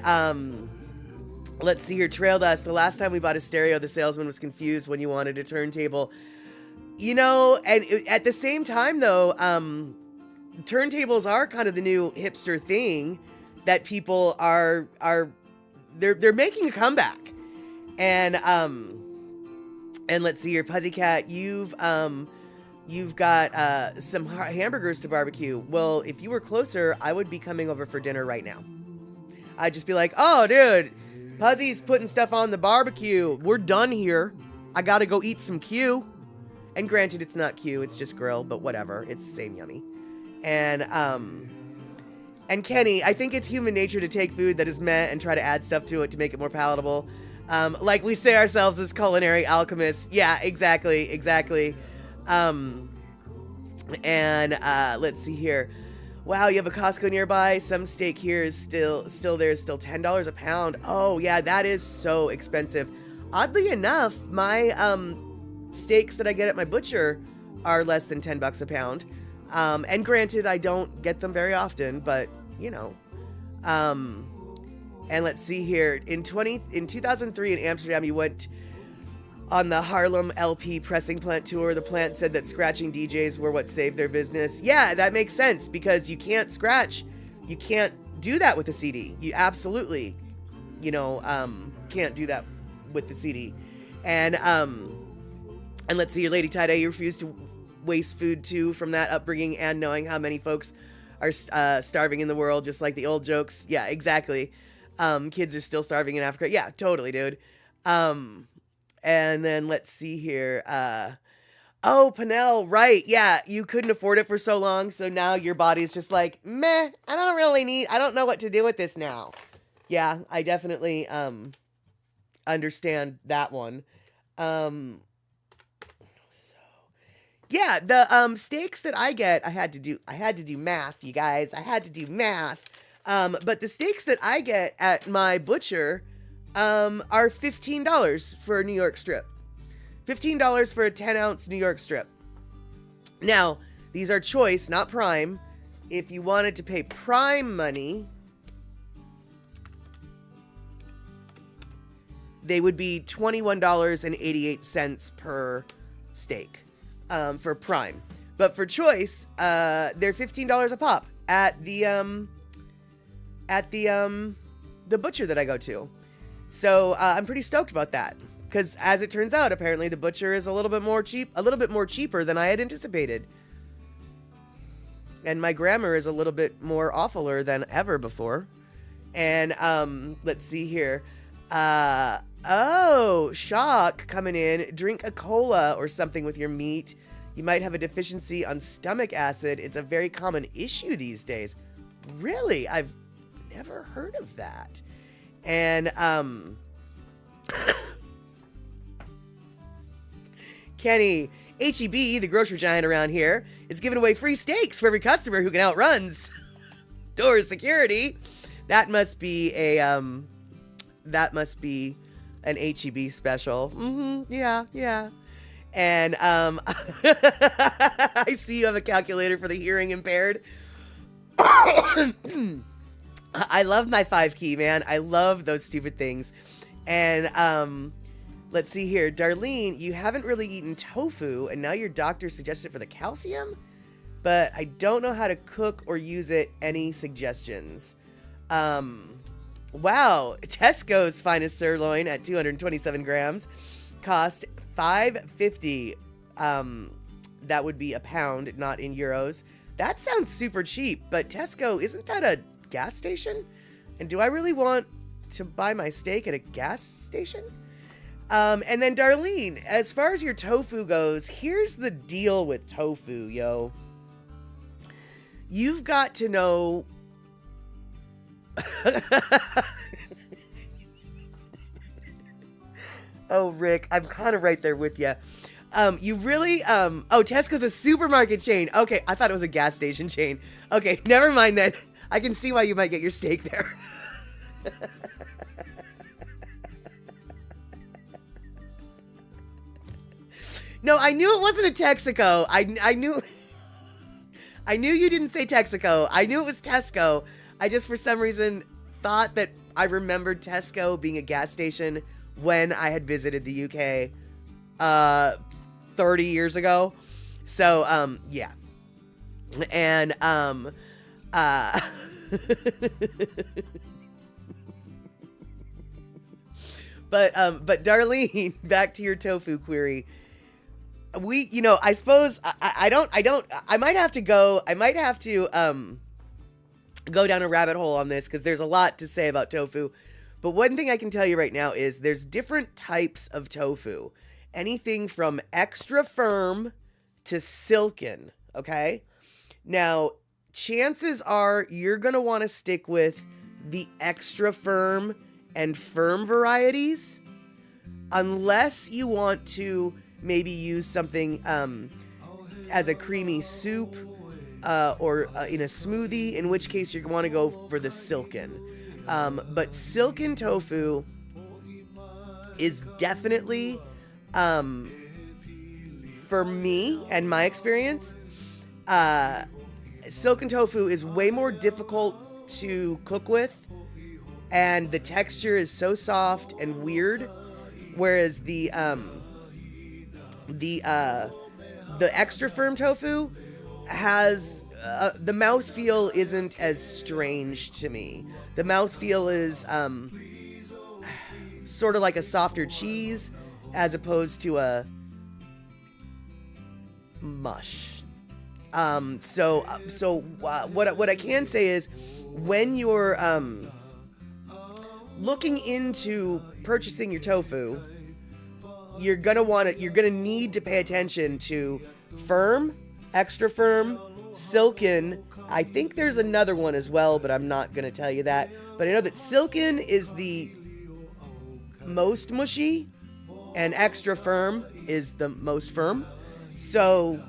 let's see here, Trail Dust. The last time we bought a stereo, the salesman was confused when you wanted a turntable. You know, and at the same time, though, turntables are kind of the new hipster thing that people are they're making a comeback. And let's see here, Pussycat, you've got some hamburgers to barbecue. Well, if you were closer, I would be coming over for dinner right now. I'd just be like, oh, dude, Puzzy's putting stuff on the barbecue. We're done here. I gotta go eat some Q. And granted, it's not Q, it's just grill, but whatever. It's the same yummy. And Kenny, I think it's human nature to take food that is meh and try to add stuff to it to make it more palatable. Like we say ourselves as culinary alchemists. Yeah, exactly. Let's see here. Wow, you have a Costco nearby. Some steak here is still there, is still $10 a pound. Oh yeah, that is so expensive. Oddly enough, my steaks that I get at my butcher are less than $10 a pound. And granted, I don't get them very often, but you know. And let's see here. In 2003 in Amsterdam, you went on the Harlem LP pressing plant tour. The plant said that scratching DJs were what saved their business. Yeah, that makes sense because you can't scratch. You can't do that with a CD. You absolutely, can't do that with the CD. And let's see, your Lady Tie-Dye, you refuse to waste food too from that upbringing and knowing how many folks are starving in the world, just like the old jokes. Yeah, exactly. Kids are still starving in Africa. Yeah, totally, dude. And then let's see here. Oh, Pinnell, right. Yeah, you couldn't afford it for so long. So now your body's just like, meh, I don't know what to do with this now. Yeah, I definitely understand that one. Yeah, the steaks that I get, I had to do math, you guys. I had to do math. But the steaks that I get at my butcher are $15 for a New York strip. $15 for a 10-ounce New York strip. Now, these are choice, not prime. If you wanted to pay prime money, they would be $21.88 per steak for prime. But for choice, they're $15 a pop at the butcher that I go to. So I'm pretty stoked about that because, as it turns out, apparently the butcher is a little bit more cheaper than I had anticipated. And my grammar is a little bit more awfuler than ever before. And let's see here. Oh, shock coming in. Drink a cola or something with your meat. You might have a deficiency on stomach acid. It's a very common issue these days. Really? I've never heard of that. And Kenny, HEB, the grocery giant around here, is giving away free steaks for every customer who can outrun door security. That must be an HEB special. Yeah. And I see you have a calculator for the hearing impaired. I love my 5 key, man. I love those stupid things. And let's see here. Darlene, you haven't really eaten tofu, and now your doctor suggested it for the calcium? But I don't know how to cook or use it. Any suggestions? Wow. Tesco's finest sirloin at 227 grams cost $5.50. That would be a pound, not in euros. That sounds super cheap, but Tesco, isn't that a gas station? And do I really want to buy my steak at a gas station? And then Darlene, as far as your tofu goes, here's the deal with tofu, yo. You've got to know... Oh, Rick, I'm kind of right there with you. You really, oh, Tesco's a supermarket chain. Okay, I thought it was a gas station chain. Okay, never mind then. I can see why you might get your steak there. No, I knew it wasn't a Texaco. I knew you didn't say Texaco. I knew it was Tesco. I just, for some reason, thought that I remembered Tesco being a gas station when I had visited the UK 30 years ago. So, yeah. And, but Darlene, back to your tofu query. I suppose I might have to go down a rabbit hole on this because there's a lot to say about tofu. But one thing I can tell you right now is there's different types of tofu. Anything from extra firm to silken, okay? Now, chances are you're going to want to stick with the extra firm and firm varieties unless you want to maybe use something as a creamy soup or in a smoothie, in which case you're going to want to go for the silken. But silken tofu is definitely, for me and my experience, silken tofu is way more difficult to cook with, and the texture is so soft and weird, whereas the extra firm tofu has the mouthfeel isn't as strange to me. The mouthfeel is sort of like a softer cheese as opposed to a mush. So what I can say is when you're looking into purchasing your tofu, you're gonna need to pay attention to firm, extra firm, silken. I think there's another one as well, but I'm not gonna tell you that. But I know that silken is the most mushy and extra firm is the most firm. So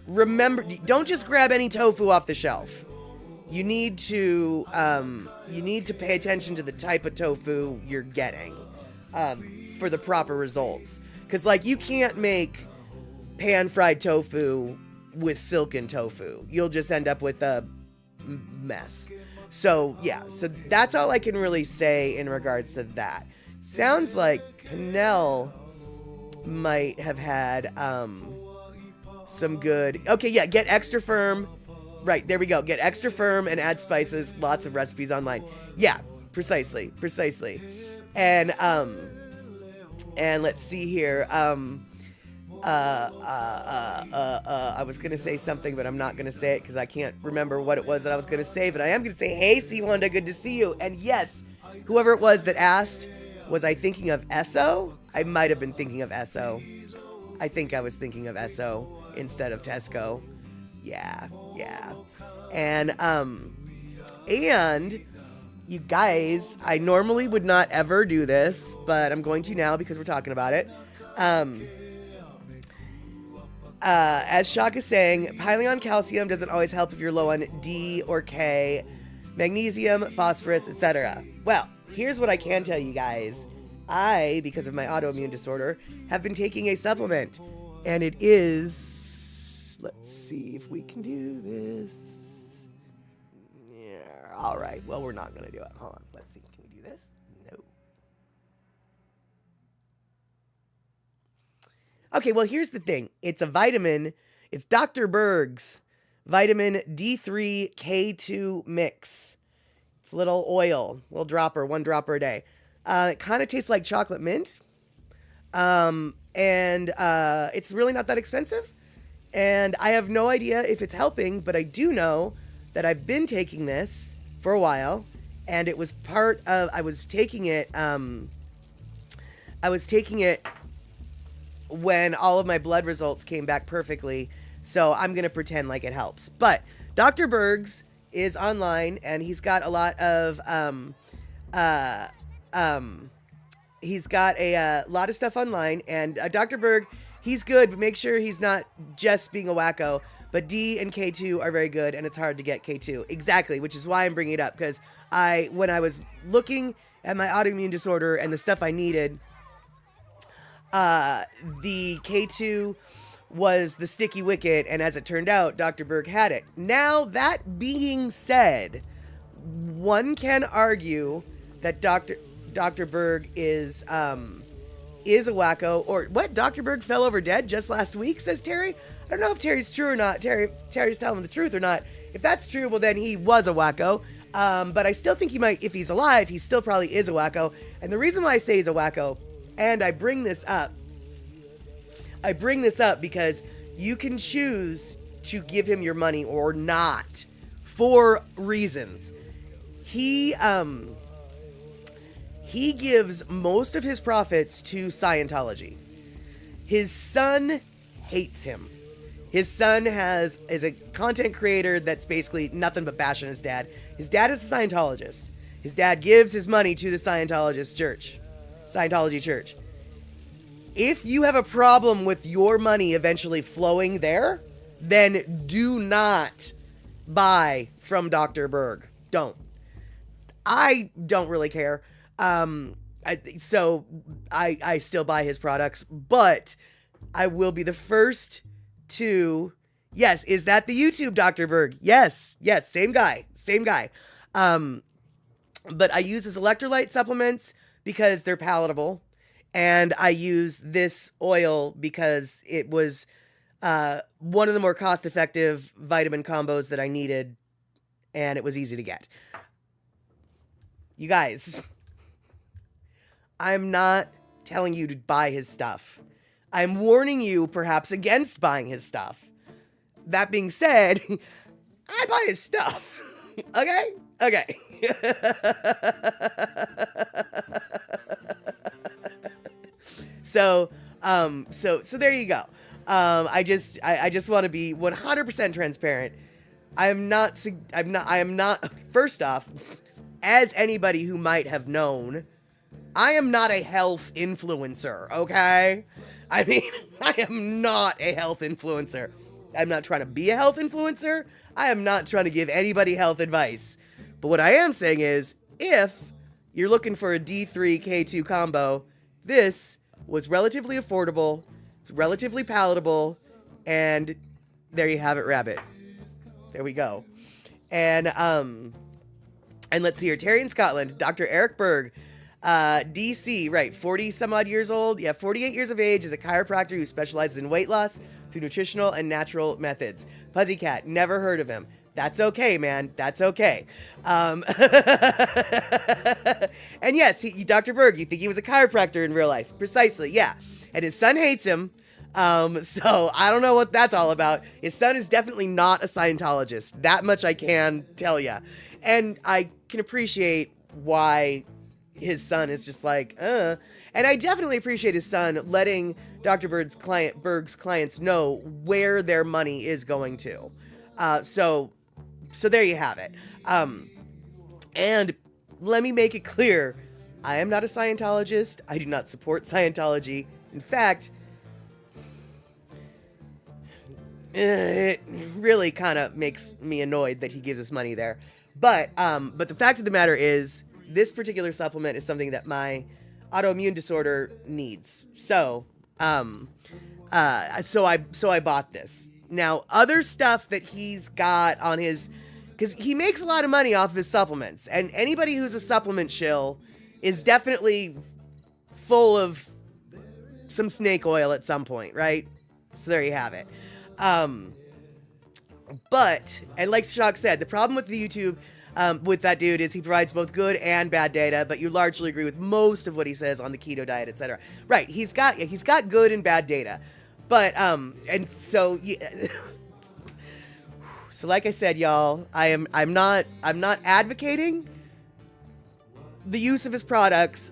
remember, don't just grab any tofu off the shelf. You need to pay attention to the type of tofu you're getting for the proper results. Because, like, you can't make pan-fried tofu with silken tofu. You'll just end up with a mess. So, yeah. So that's all I can really say in regards to that. Sounds like Pinnell might have had some good... Okay, yeah, get extra firm. Right, there we go. Get extra firm and add spices. Lots of recipes online. Yeah, precisely. And let's see here. I was going to say something, but I'm not going to say it because I can't remember what it was that I was going to say. But I am going to say, hey, C. Wanda, good to see you. And yes, whoever it was that asked, was I thinking of Esso? I might have been thinking of Esso. I think I was thinking of Esso instead of Tesco. Yeah. And you guys, I normally would not ever do this, but I'm going to now because we're talking about it. As Shaka is saying, piling on calcium doesn't always help if you're low on D or K, magnesium, phosphorus, etc. Well, here's what I can tell you guys. I, because of my autoimmune disorder, have been taking a supplement, and it is... Let's see if we can do this. Yeah, all right. Well, we're not going to do it. Hold on. Let's see. Can we do this? No. Okay, well, here's the thing. It's a vitamin. It's Dr. Berg's vitamin D3 K2 mix. It's a little oil, little dropper, 1 dropper a day. It kind of tastes like chocolate mint. And it's really not that expensive. And I have no idea if it's helping, but I do know that I've been taking this for a while, and it was part of, I was taking it when all of my blood results came back perfectly, so I'm going to pretend like it helps. But Dr. Berg's is online, and he's got a lot of, he's got a lot of stuff online, and Dr. Berg, he's good, but make sure he's not just being a wacko. But D and K2 are very good, and it's hard to get K2. Exactly, which is why I'm bringing it up, because when I was looking at my autoimmune disorder and the stuff I needed, The K2 was the sticky wicket, and as it turned out, Dr. Berg had it. Now, that being said, one can argue that Dr. Berg is a wacko, or what? Dr. Berg fell over dead just last week, says Terry. I don't know if Terry's true or not. Terry's telling the truth or not. If that's true, well, then he was a wacko. But I still think he might, if he's alive, he still probably is a wacko. And the reason why I say he's a wacko, and I bring this up because you can choose to give him your money or not for reasons. He gives most of his profits to Scientology. His son hates him. His son is a content creator that's basically nothing but bashing his dad. His dad is a Scientologist. His dad gives his money to the Scientology church. If you have a problem with your money eventually flowing there, then do not buy from Dr. Berg. Don't. I don't really care. I still buy his products, but I will be the first to, yes, is that the YouTube Dr. Berg? Yes, same guy. But I use his electrolyte supplements because they're palatable, and I use this oil because it was one of the more cost-effective vitamin combos that I needed, and it was easy to get. You guys, I'm not telling you to buy his stuff. I'm warning you perhaps against buying his stuff. That being said, I buy his stuff. Okay. So there you go. I just want to be 100% transparent. I am not, first off, as anybody who might have known, I am not a health influencer, okay? I mean, I am not a health influencer. I'm not trying to be a health influencer. I am not trying to give anybody health advice. But what I am saying is, if you're looking for a D3 K2 combo, this was relatively affordable, it's relatively palatable, and there you have it, rabbit. There we go. And let's see here, Terry in Scotland, Dr. Eric Berg, DC, right, 40 some odd years old, 48 years of age, is a chiropractor who specializes in weight loss through nutritional and natural methods. Puzzycat, never heard of him. That's okay, man. That's okay. And yes, Dr. Berg, you think he was a chiropractor in real life. Precisely, yeah. And his son hates him. So I don't know what that's all about. His son is definitely not a Scientologist. That much I can tell you. And I can appreciate why his son is just like, And I definitely appreciate his son letting Dr. Berg's clients know where their money is going to. So there you have it. And let me make it clear, I am not a Scientologist. I do not support Scientology. In fact, it really kind of makes me annoyed that he gives us money there. But the fact of the matter is, this particular supplement is something that my autoimmune disorder needs. So I bought this. Now, other stuff that he's got on his, because he makes a lot of money off of his supplements, and anybody who's a supplement shill is definitely full of some snake oil at some point, right? So there you have it. But, and like Shock said, the problem with the YouTube, with that dude is he provides both good and bad data, but you largely agree with most of what he says on the keto diet, etc. Right, he's got good and bad data. But, and so, yeah. So like I said, y'all, I'm not advocating the use of his products.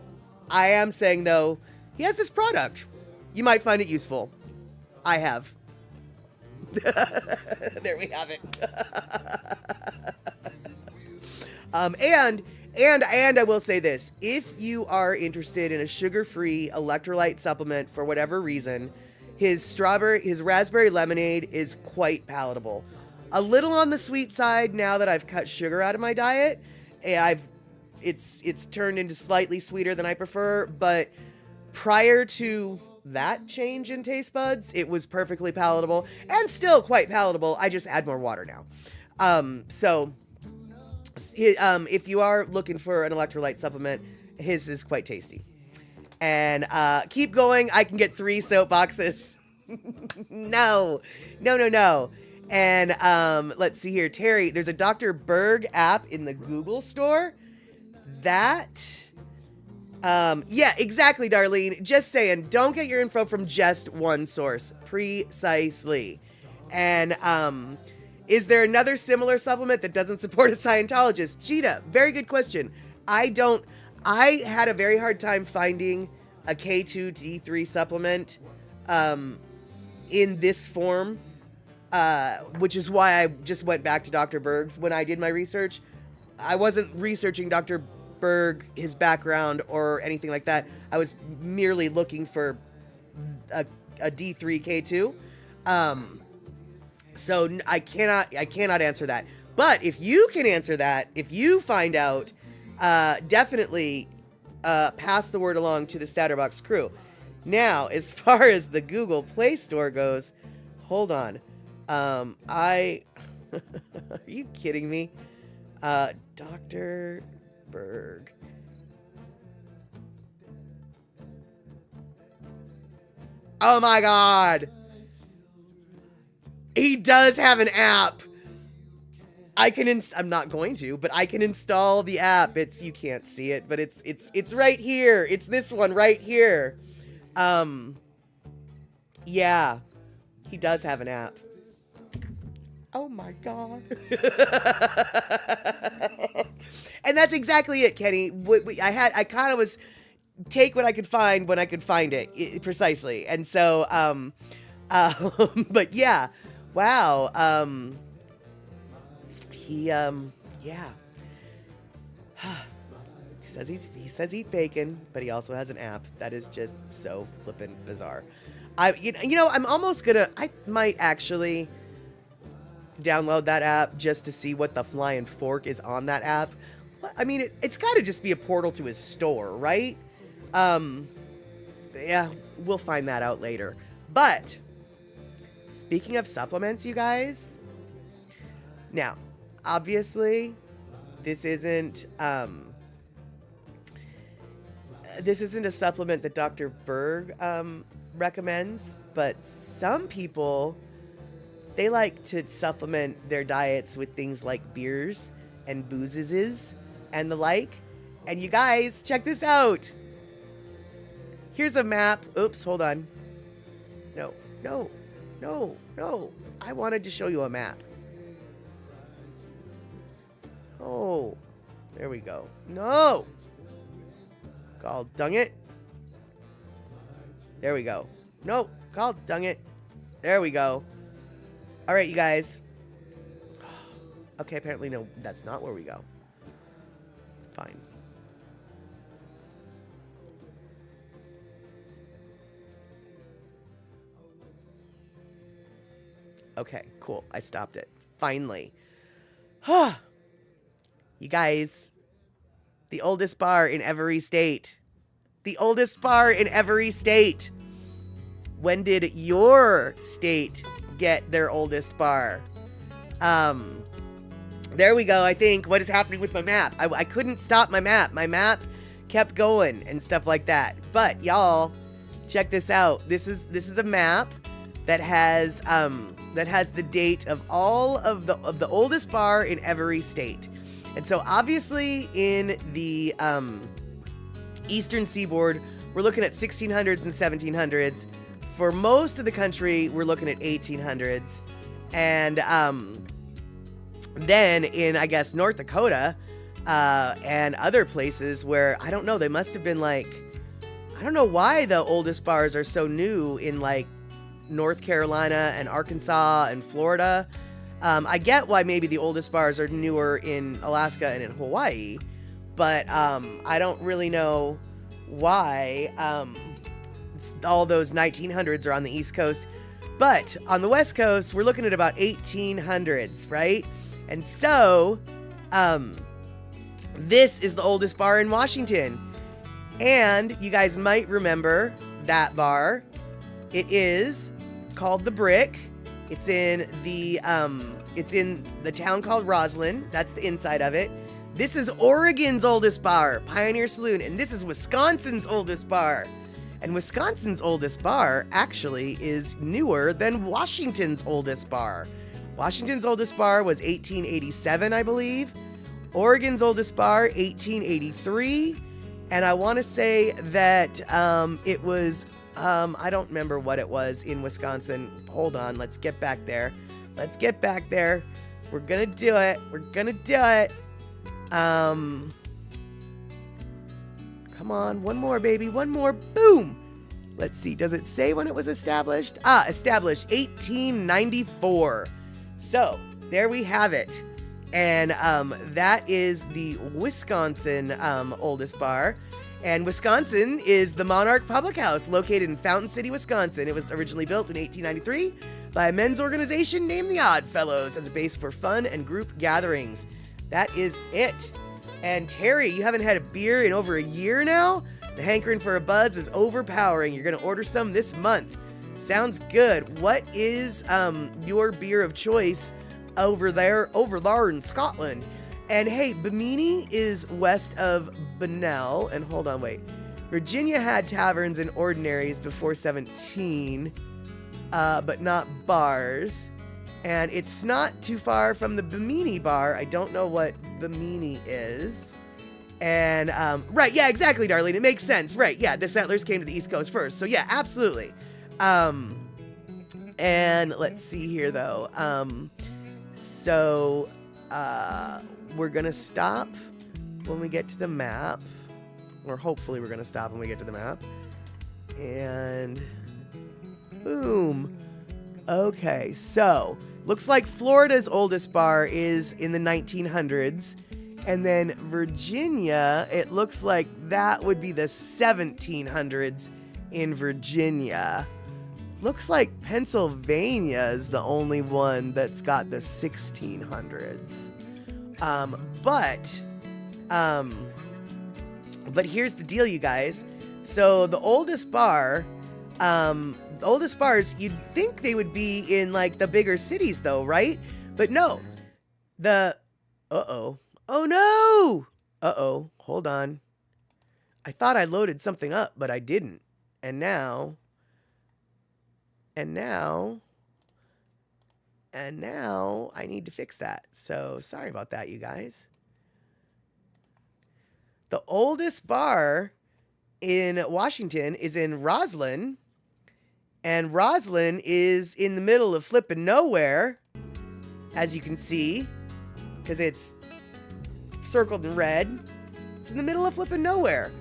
I am saying, though, he has this product. You might find it useful. I have. There we have it. And I will say this. If you are interested in a sugar-free electrolyte supplement for whatever reason, his raspberry lemonade is quite palatable. A little on the sweet side now that I've cut sugar out of my diet. It's turned into slightly sweeter than I prefer, but prior to that change in taste buds. It was perfectly palatable and still quite palatable. I just add more water now. If you are looking for an electrolyte supplement, his is quite tasty. And keep going. I can get 3 soapboxes. No. And let's see here. Terry, there's a Dr. Berg app in the Google store. Yeah, exactly, Darlene. Just saying, don't get your info from just one source. Precisely. And is there another similar supplement that doesn't support a Scientologist? Gina, very good question. I had a very hard time finding a K2 D3 supplement in this form, which is why I just went back to Dr. Berg's when I did my research. I wasn't researching Dr. Berg, his background, or anything like that. I was merely looking for a D3 K2. So I cannot answer that. But if you can answer that, if you find out, definitely pass the word along to the Statterbox crew. Now, as far as the Google Play Store goes, hold on. Are you kidding me? Dr. Berg. Oh my God. He does have an app. I'm not going to, but I can install the app. You can't see it, but it's right here. It's this one right here. Yeah, he does have an app. Oh my God. And that's exactly it, Kenny. I kind of was take what I could find when I could find it, precisely. And so, but yeah, wow. Yeah. He says eat bacon, but he also has an app. That is just so flippin' bizarre. I'm almost gonna. I might actually download that app just to see what the flying fork is on that app. I mean, it's got to just be a portal to his store, right? Yeah, we'll find that out later. But speaking of supplements, you guys. Now, obviously, this isn't a supplement that Dr. Berg recommends, but some people, they like to supplement their diets with things like beers and boozes and the like. And you guys, check this out. Here's a map. Oops, hold on. No. I wanted to show you a map. Oh, there we go. No. God dang it. There we go. No, God dang it. There we go. All right, you guys. Okay, apparently no, that's not where we go. Fine. Okay, cool. I stopped it. Finally. You guys, the oldest bar in every state. The oldest bar in every state. When did your state get their oldest bar? There we go, I think. What is happening with my map? I couldn't stop my map. My map kept going and stuff like that. But y'all, check this out. This is a map that has the date of all of the oldest bar in every state. And so obviously in the Eastern Seaboard, we're looking at 1600s and 1700s. For most of the country, we're looking at 1800s. And then in, I guess, North Dakota and other places where, I don't know, they must have been like, I don't know why the oldest bars are so new in like North Carolina and Arkansas and Florida. I get why maybe the oldest bars are newer in Alaska and in Hawaii, but I don't really know why all those 1900s are on the East Coast. But on the West Coast, we're looking at about 1800s, right? And so this is the oldest bar in Washington. And you guys might remember that bar It is called the Brick. It's in the town called Roslyn. That's the inside of it. This is Oregon's oldest bar, Pioneer Saloon, and this is Wisconsin's oldest bar. And Wisconsin's oldest bar actually is newer than Washington's oldest bar. Washington's oldest bar was 1887, I believe. Oregon's oldest bar, 1883. And I want to say that it was, I don't remember what it was in Wisconsin. Hold on, let's get back there. We're going to do it. Come on, one more, baby, one more. Boom. Let's see, does it say when it was established? Established 1894. So there we have it. And that is the Wisconsin oldest bar. And Wisconsin is the Monarch Public House, located in Fountain City, Wisconsin. It was originally built in 1893 by a men's organization named the Odd Fellows as a base for fun and group gatherings. That is it. And Terry, you haven't had a beer in over a year now? The hankering for a buzz is overpowering. You're going to order some this month. Sounds good. What is your beer of choice over there in Scotland? And hey, Bimini is west of Bunnell. And hold on, wait. Virginia had taverns and ordinaries before 17, but not bars. And it's not too far from the Bimini bar. I don't know what Bimini is. And, right, yeah, exactly, Darlene. It makes sense. Right, yeah, the settlers came to the East Coast first. So, yeah, absolutely. And let's see here, though. We're going to stop when we get to the map. Or hopefully we're going to stop when we get to the map. And boom. Okay, so looks like Florida's oldest bar is in the 1900s. And then Virginia, it looks like that would be the 1700s in Virginia. Looks like Pennsylvania is the only one that's got the 1600s. But here's the deal, you guys. So the oldest bars, you'd think they would be in like the bigger cities though, right? But no. Oh no! Hold on. I thought I loaded something up, but I didn't. And now I need to fix that. So sorry about that, you guys. The oldest bar in Washington is in Roslyn. And Roslyn is in the middle of flipping nowhere, as you can see, because it's circled in red. It's in the middle of flipping nowhere.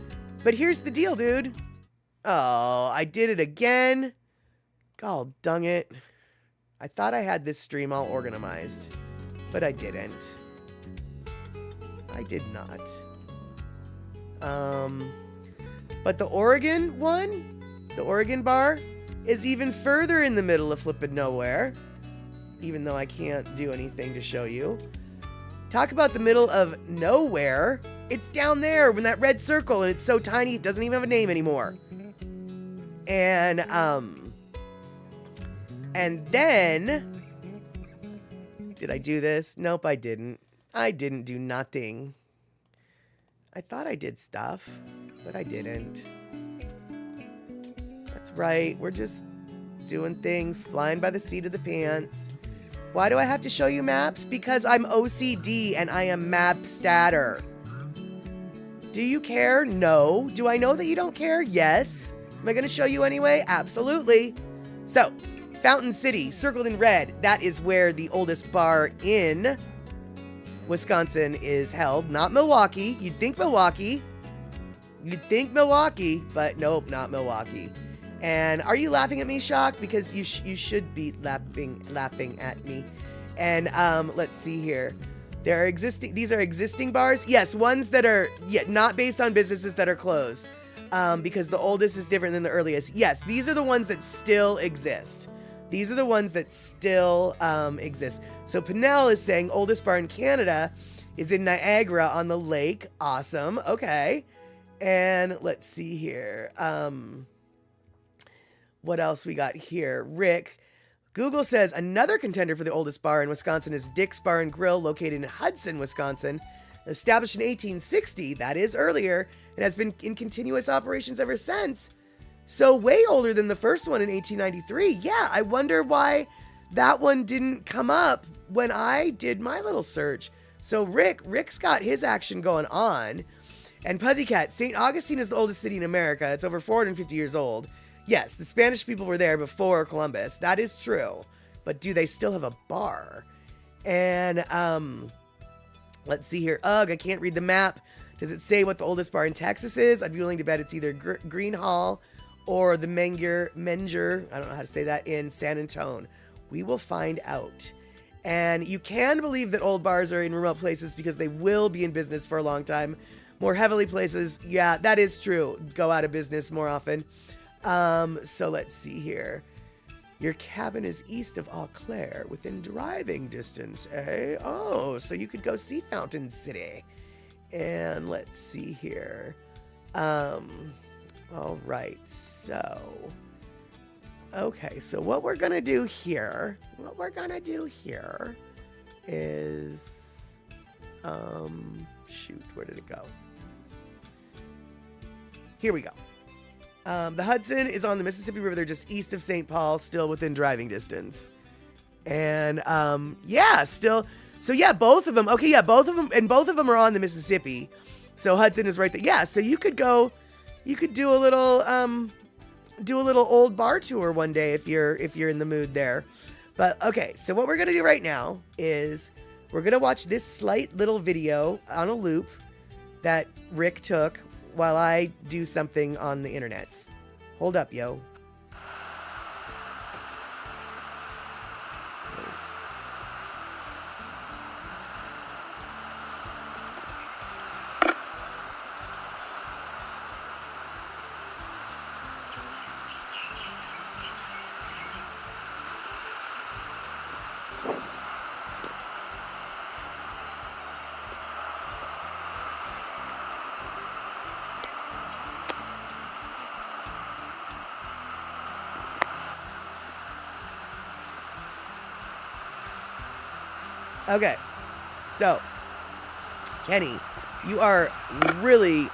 But here's the deal, dude. Oh, I did it again. God dang it. I thought I had this stream all organized, but I didn't. I did not. But the Oregon one, the Oregon bar, is even further in the middle of flipping nowhere, even though I can't do anything to show you. Talk about the middle of nowhere. It's down there in that red circle, and it's so tiny it doesn't even have a name anymore. And then, did I do this? Nope, I didn't. I didn't do nothing. I thought I did stuff, but I didn't. That's right, we're just doing things, flying by the seat of the pants. Why do I have to show you maps? Because I'm OCD and I am map statter. Do you care? No. Do I know that you don't care? Yes. Am I going to show you anyway? Absolutely. So, Fountain City, circled in red, that is where the oldest bar in Wisconsin is held. Not Milwaukee. You'd think Milwaukee, but nope, not Milwaukee. And are you laughing at me, Shock? Because you should be laughing at me. And let's see here. These are existing bars. Yes, ones that are not based on businesses that are closed. Because the oldest is different than the earliest. Yes, these are the ones that still exist. So Pinnell is saying oldest bar in Canada is in Niagara on the lake. Awesome. Okay. And let's see here. what else we got here? Rick, Google says another contender for the oldest bar in Wisconsin is Dick's Bar and Grill, located in Hudson, Wisconsin. Established in 1860, that is earlier, and has been in continuous operations ever since. So way older than the first one in 1893. Yeah, I wonder why that one didn't come up when I did my little search. So Rick's got his action going on. And Puzzycat, St. Augustine is the oldest city in America. It's over 450 years old. Yes, the Spanish people were there before Columbus. That is true. But do they still have a bar? And, let's see here. Ugh, I can't read the map. Does it say what the oldest bar in Texas is? I'd be willing to bet it's either Green Hall or the Menger, I don't know how to say that, in San Antonio. We will find out. And you can believe that old bars are in remote places because they will be in business for a long time. More heavily places, yeah, that is true, go out of business more often. So let's see here. Your cabin is east of Eau Claire, within driving distance, eh? Oh, so you could go see Fountain City. And let's see here. All right, so. Okay, so what we're gonna do here is, shoot, where did it go? Here we go. The Hudson is on the Mississippi River. They're just east of St. Paul, still within driving distance. And, yeah, still. So, yeah, both of them. Okay, yeah, both of them. And both of them are on the Mississippi. So, Hudson is right there. Yeah, so you could go, you could do a little old bar tour one day if you're in the mood there. But, okay, so what we're going to do right now is we're going to watch this slight little video on a loop that Rick took while I do something on the internet. Hold up, yo. Okay, so, Kenny, you are really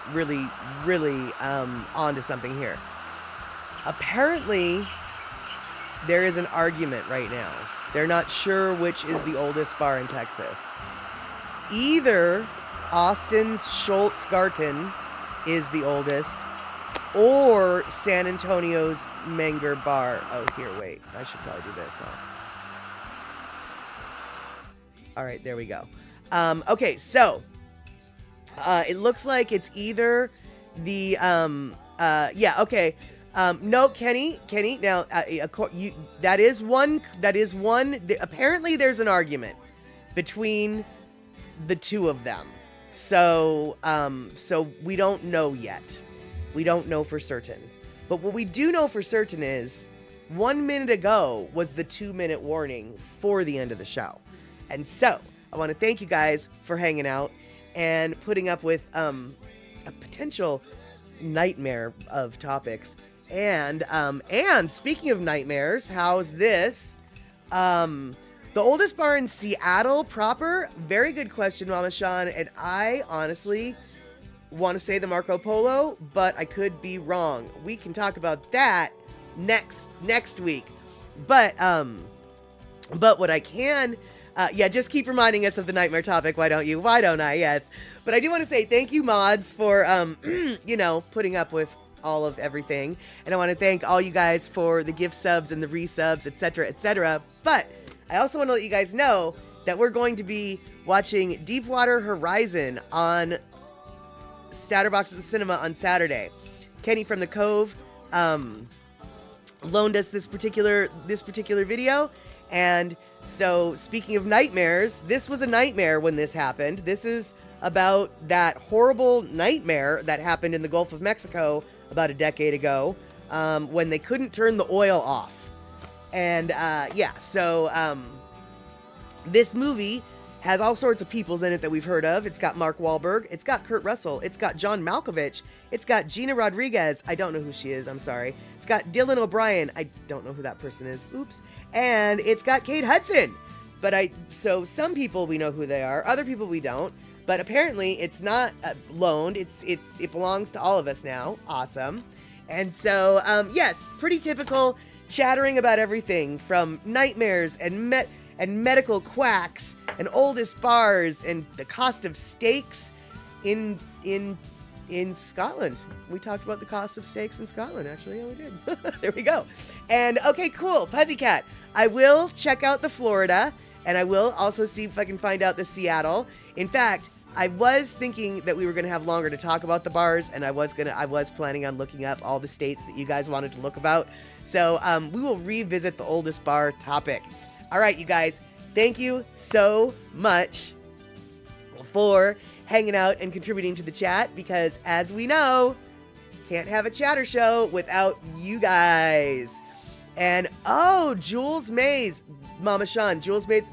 onto something here. Apparently, there is an argument right now. They're not sure which is the oldest bar in Texas. Either Austin's Schultz Garten is the oldest, or San Antonio's Menger Bar. Oh, here, wait. I should probably do this, huh? All right, there we go. Okay, so it looks like it's either the yeah, okay. No, Kenny. Now, that is one. Apparently, there's an argument between the two of them. So, so we don't know yet. We don't know for certain. But what we do know for certain is 1 minute ago was the 2-minute warning for the end of the show. And so, I want to thank you guys for hanging out and putting up with a potential nightmare of topics. And speaking of nightmares, how's this? The oldest bar in Seattle proper? Very good question, Mama Sean. And I honestly want to say the Marco Polo, but I could be wrong. We can talk about that next week. But what I can... yeah, just keep reminding us of the nightmare topic, why don't you? Why don't I? Yes. But I do want to say thank you, mods, for, you know, putting up with all of everything. And I want to thank all you guys for the gift subs and the resubs, etc., etc. But I also want to let you guys know that we're going to be watching Deepwater Horizon on Statterbox at the Cinema on Saturday. Kenny from the Cove loaned us this particular video, and so, speaking of nightmares, this was a nightmare when this happened. This is about that horrible nightmare that happened in the Gulf of Mexico about a decade ago, when they couldn't turn the oil off. And, yeah, so, this movie Has all sorts of peoples in it that we've heard of. It's got Mark Wahlberg. It's got Kurt Russell. It's got John Malkovich. It's got Gina Rodriguez. I don't know who she is. I'm sorry. It's got Dylan O'Brien. I don't know who that person is. Oops. And it's got Kate Hudson. So some people we know who they are. Other people we don't. But apparently it's not loaned. It belongs to all of us now. Awesome. And so, yes, pretty typical, chattering about everything from nightmares and medical quacks and oldest bars and the cost of steaks in Scotland. We talked about the cost of steaks in Scotland, actually. Yeah, we did. There we go. And okay, cool. Puzzycat. I will check out the Florida, and I will also see if I can find out the Seattle. In fact, I was thinking that we were going to have longer to talk about the bars, and I was planning on looking up all the states that you guys wanted to look about. So we will revisit the oldest bar topic. All right, you guys, thank you so much for hanging out and contributing to the chat, because as we know, can't have a chatter show without you guys. And oh, Jules Mays, Mama Sean, Jules Mays,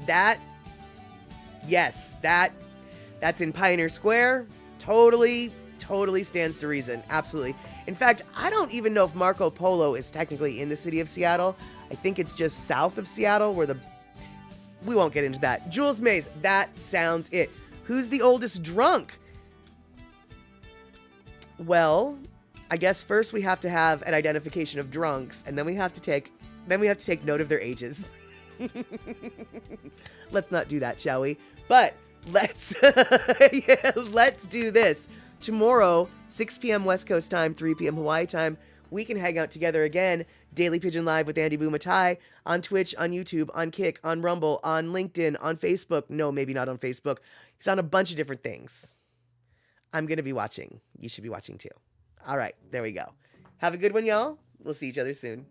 that's in Pioneer Square. Totally stands to reason. Absolutely. In fact, I don't even know if Marco Polo is technically in the city of Seattle. I think it's just south of Seattle we won't get into that. Jules Mays, that sounds it. Who's the oldest drunk? Well, I guess first we have to have an identification of drunks, and then we have to take note of their ages. Let's not do that, shall we? But let's do this. Tomorrow, 6 p.m. West Coast time, 3 p.m. Hawaii time, we can hang out together again. Daily Pigeon Live with Andy Bumatai on Twitch, on YouTube, on Kick, on Rumble, on LinkedIn, on Facebook. No, maybe not on Facebook. He's on a bunch of different things. I'm going to be watching. You should be watching too. All right, there we go. Have a good one, y'all. We'll see each other soon.